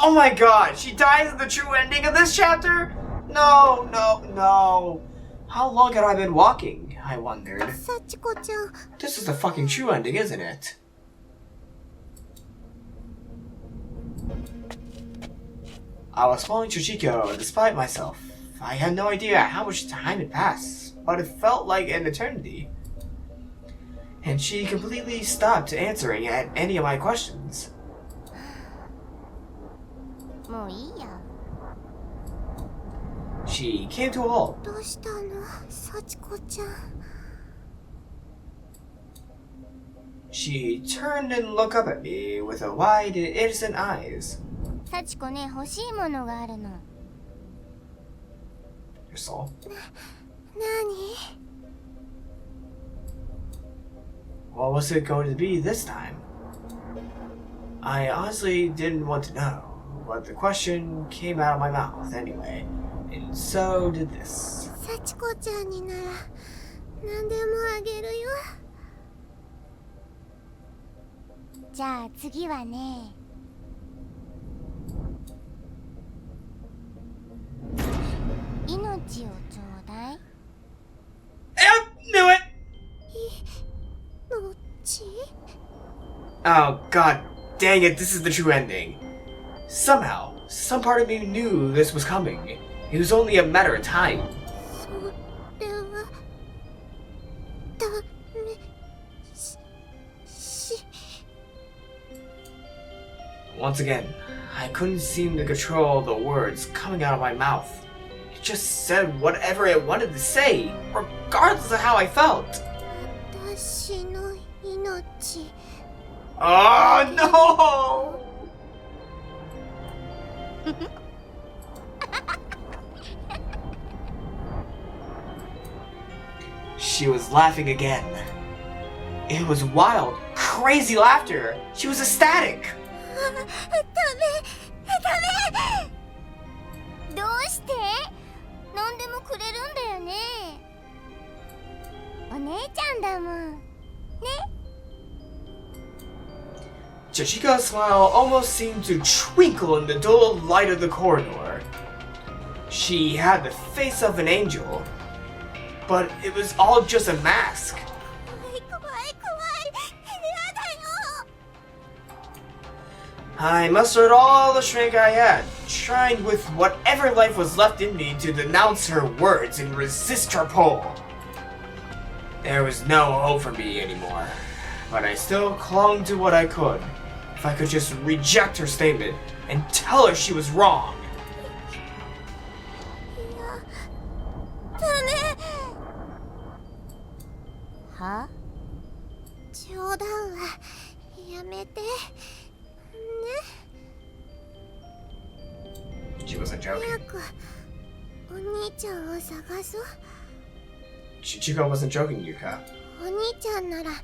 Oh my god, she dies at the true ending of this chapter? No, no, no. How long had I been walking? I wondered. This is the fucking true ending, isn't it? I was following Tsuchiko despite myself. I had no idea how much time had passed, but it felt like an eternity. And she completely stopped answering any of my questions. She came to a halt. She turned and looked up at me with her wide and innocent eyes. 幸子ね、欲しいものがあるの。 Your soul? 何？ What was it going to be this time? I honestly didn't want to know, but the question came out of my mouth anyway, and so did this. 幸子ちゃんになら何でもあげるよ。じゃあ次はね。命をちょうだい。I knew it! 命？ Oh god dang it, this is the true ending. Somehow, some part of me knew this was coming. It was only a matter of time. それはダメし。 Once again, I couldn't seem to control the words coming out of my mouth. It just said whatever it wanted to say, regardless of how I felt. 私の命。 Oh no! She was laughing again. It was wild, crazy laughter. She was ecstatic. ダメどうして？何でもくれるんだよね。お姉ちゃんだもん。ね。 Chichika's smile almost seemed to twinkle in the dull light of the corridor. She had the face of an angel, but it was all just a mask. 怖い。やだよ。 I mustered all the strength I had, trying with whatever life was left in me to denounce her words and resist her pull. There was no hope for me anymore, but I still clung to what I could. If I could just reject her statement and tell her she was wrong. ダメ。は？冗談はやめて。ね。 She wasn't joking. 早くお兄ちゃんを探そう。 Chichika wasn't joking, Yuka. お兄ちゃんならきっ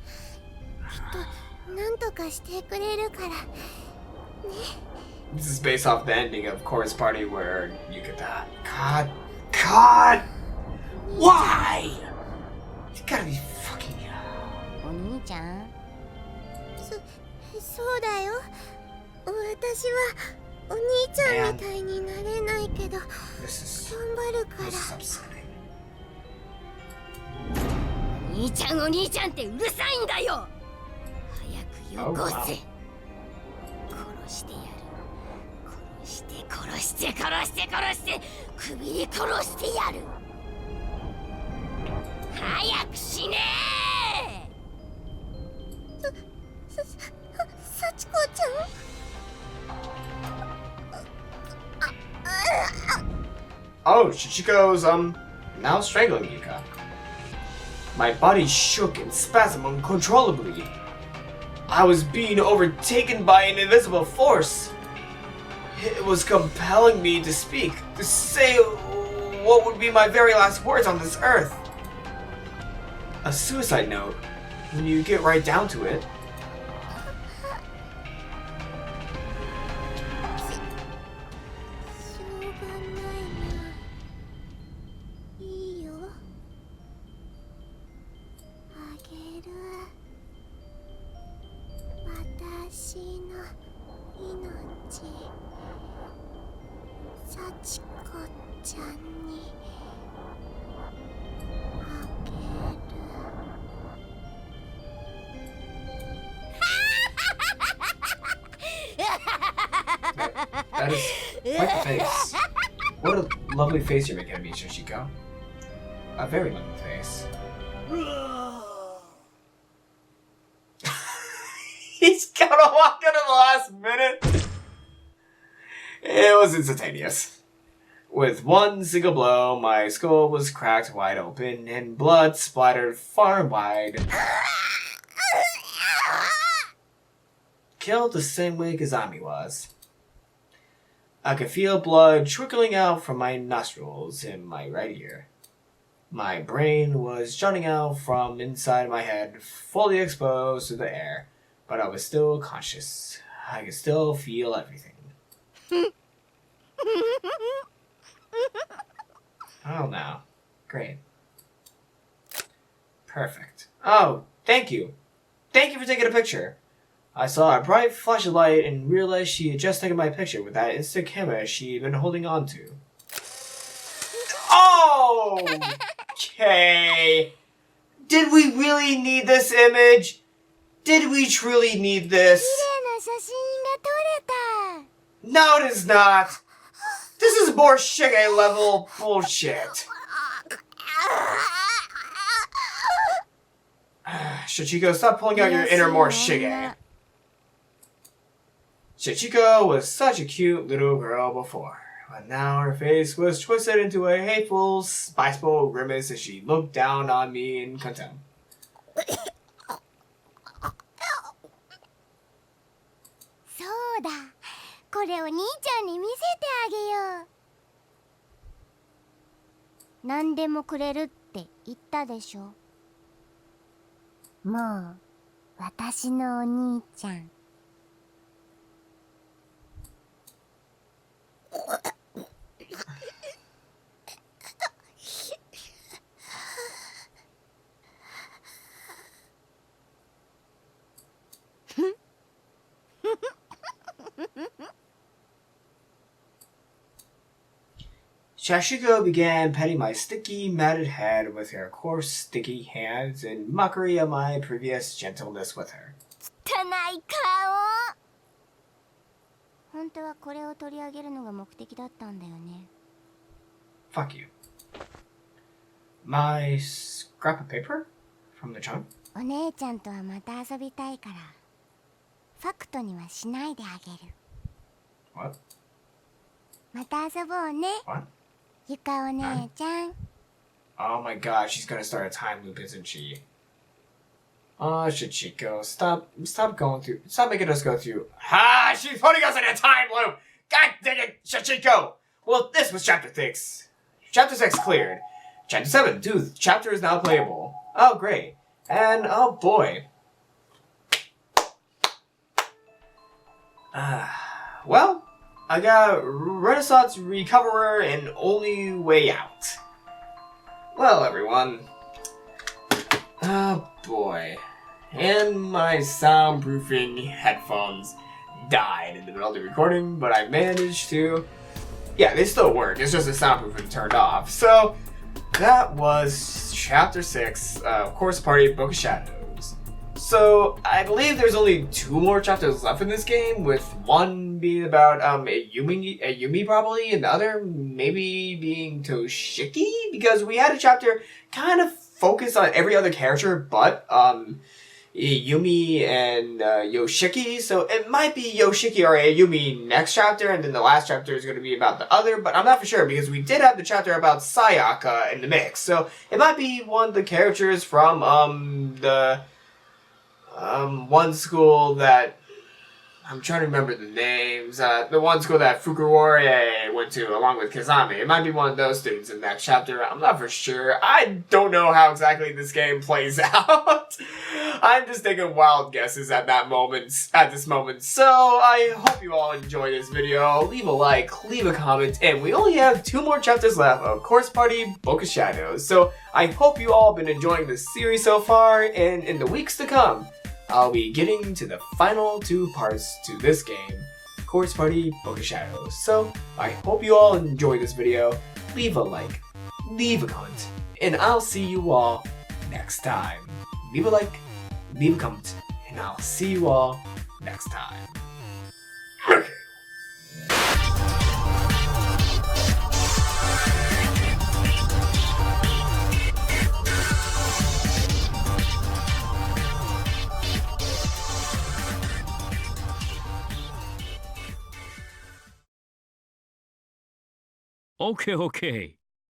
と何とかしてくれるから。ね。 This is based off the ending of Chorus Party where Yuka died. God! Why? You gotta be fucking... お兄ちゃん。そうだよ。私はお兄ちゃんみたいになれないけど、頑 This 張るから。 is upsetting. お兄ちゃんってうるさいんだよ。早くよこせ。 Oh, wow. 殺してやる。殺して首に殺してやる。早く死ね幸子ちゃん。 Oh, Chichiko's, now strangling Yuka. My body shook and spasmed uncontrollably. I was being overtaken by an invisible force. It was compelling me to speak, to say what would be my very last words on this earth. A suicide note, when you get right down to it. しょうがないな。いいよ。あげる。私の命。幸子ちゃんにあげる。 That is quite the face. What a lovely face you're making of me, Chichiko. A very lovely face. He's gonna walk in the last minute. It was instantaneous. With one single blow, my skull was cracked wide open and blood splattered far and wide. killed the same way Kazami was. I could feel blood trickling out from my nostrils in my right ear. My brain was jutting out from inside my head, fully exposed to the air, but I was still conscious. I could still feel everything. Oh, no. Great. Perfect. Oh, thank you. Thank you for taking a picture. I saw a bright flash of light and realized she had just taken my picture with that instant camera she'd been holding on to. Oh! Okay. Did we really need this image? Did we truly need this? No, it is not. This is more Shige level bullshit. Shichiko, stop pulling out your inner more Shige. Shichiko was such a cute little girl before, but now her face was twisted into a hateful, spiteful grimace as she looked down on me in contempt. そうだ、これお兄ちゃんに見せてあげよう。何でもくれるって言ったでしょ。もう私のお兄ちゃん。Shashiko began petting my sticky, matted head with her coarse, sticky hands in mockery of my previous gentleness with her. 汚い顔。本当はこれを取り上げるのが目的だったんだよね。Fuck you. My scrap of paper? From the trunk? お姉ちゃんとはまた遊びたいから、ファクトにはしないであげる。What? また遊ぼうね。What? ゆかお姉ちゃん。Oh my god, she's gonna start a time loop, isn't she? Oh, Shichiko, stop making us go through. Ah, she's putting us in a time loop! God dang it, Shichiko! Well, this was chapter 6. Chapter 6 cleared. Chapter 7, dude, chapter is now playable. Oh, great. And, oh boy. Well, I got Renaissance Recoverer and Only Way Out. Well, everyone. Oh boy. And my soundproofing headphones died in the middle of the recording, but I managed to... Yeah, they still work. It's just the soundproofing turned off. So, that was Chapter 6 of Course Party Book of Shadows. So, I believe there's only 2 more chapters left in this game, with one being about Yumi probably, and the other maybe being Toshiki, because we had a chapter kind of focused on every other character but Yumi and Yoshiki, so it might be Yoshiki or Yumi next chapter, and then the last chapter is going to be about the other, but I'm not for sure, because we did have the chapter about Sayaka in the mix, so it might be one of the characters from the one school that... I'm trying to remember the names. The one school that Fukuore went to along with Kazami. It might be one of those students in that chapter. I'm not for sure. I don't know how exactly this game plays out. I'm just taking wild guesses at this moment. So I hope you all enjoyed this video. Leave a like, leave a comment, and we only have 2 more chapters left of Course Party Book of Shadows. So I hope you all have been enjoying this series so far, and in the weeks to come, I'll be getting to the final 2 parts to this game, Course Party Book of Shadows. So, I hope you all enjoyed this video. Leave a like, leave a comment, and I'll see you all next time. Leave a like, leave a comment, and I'll see you all next time. Okay. OK OK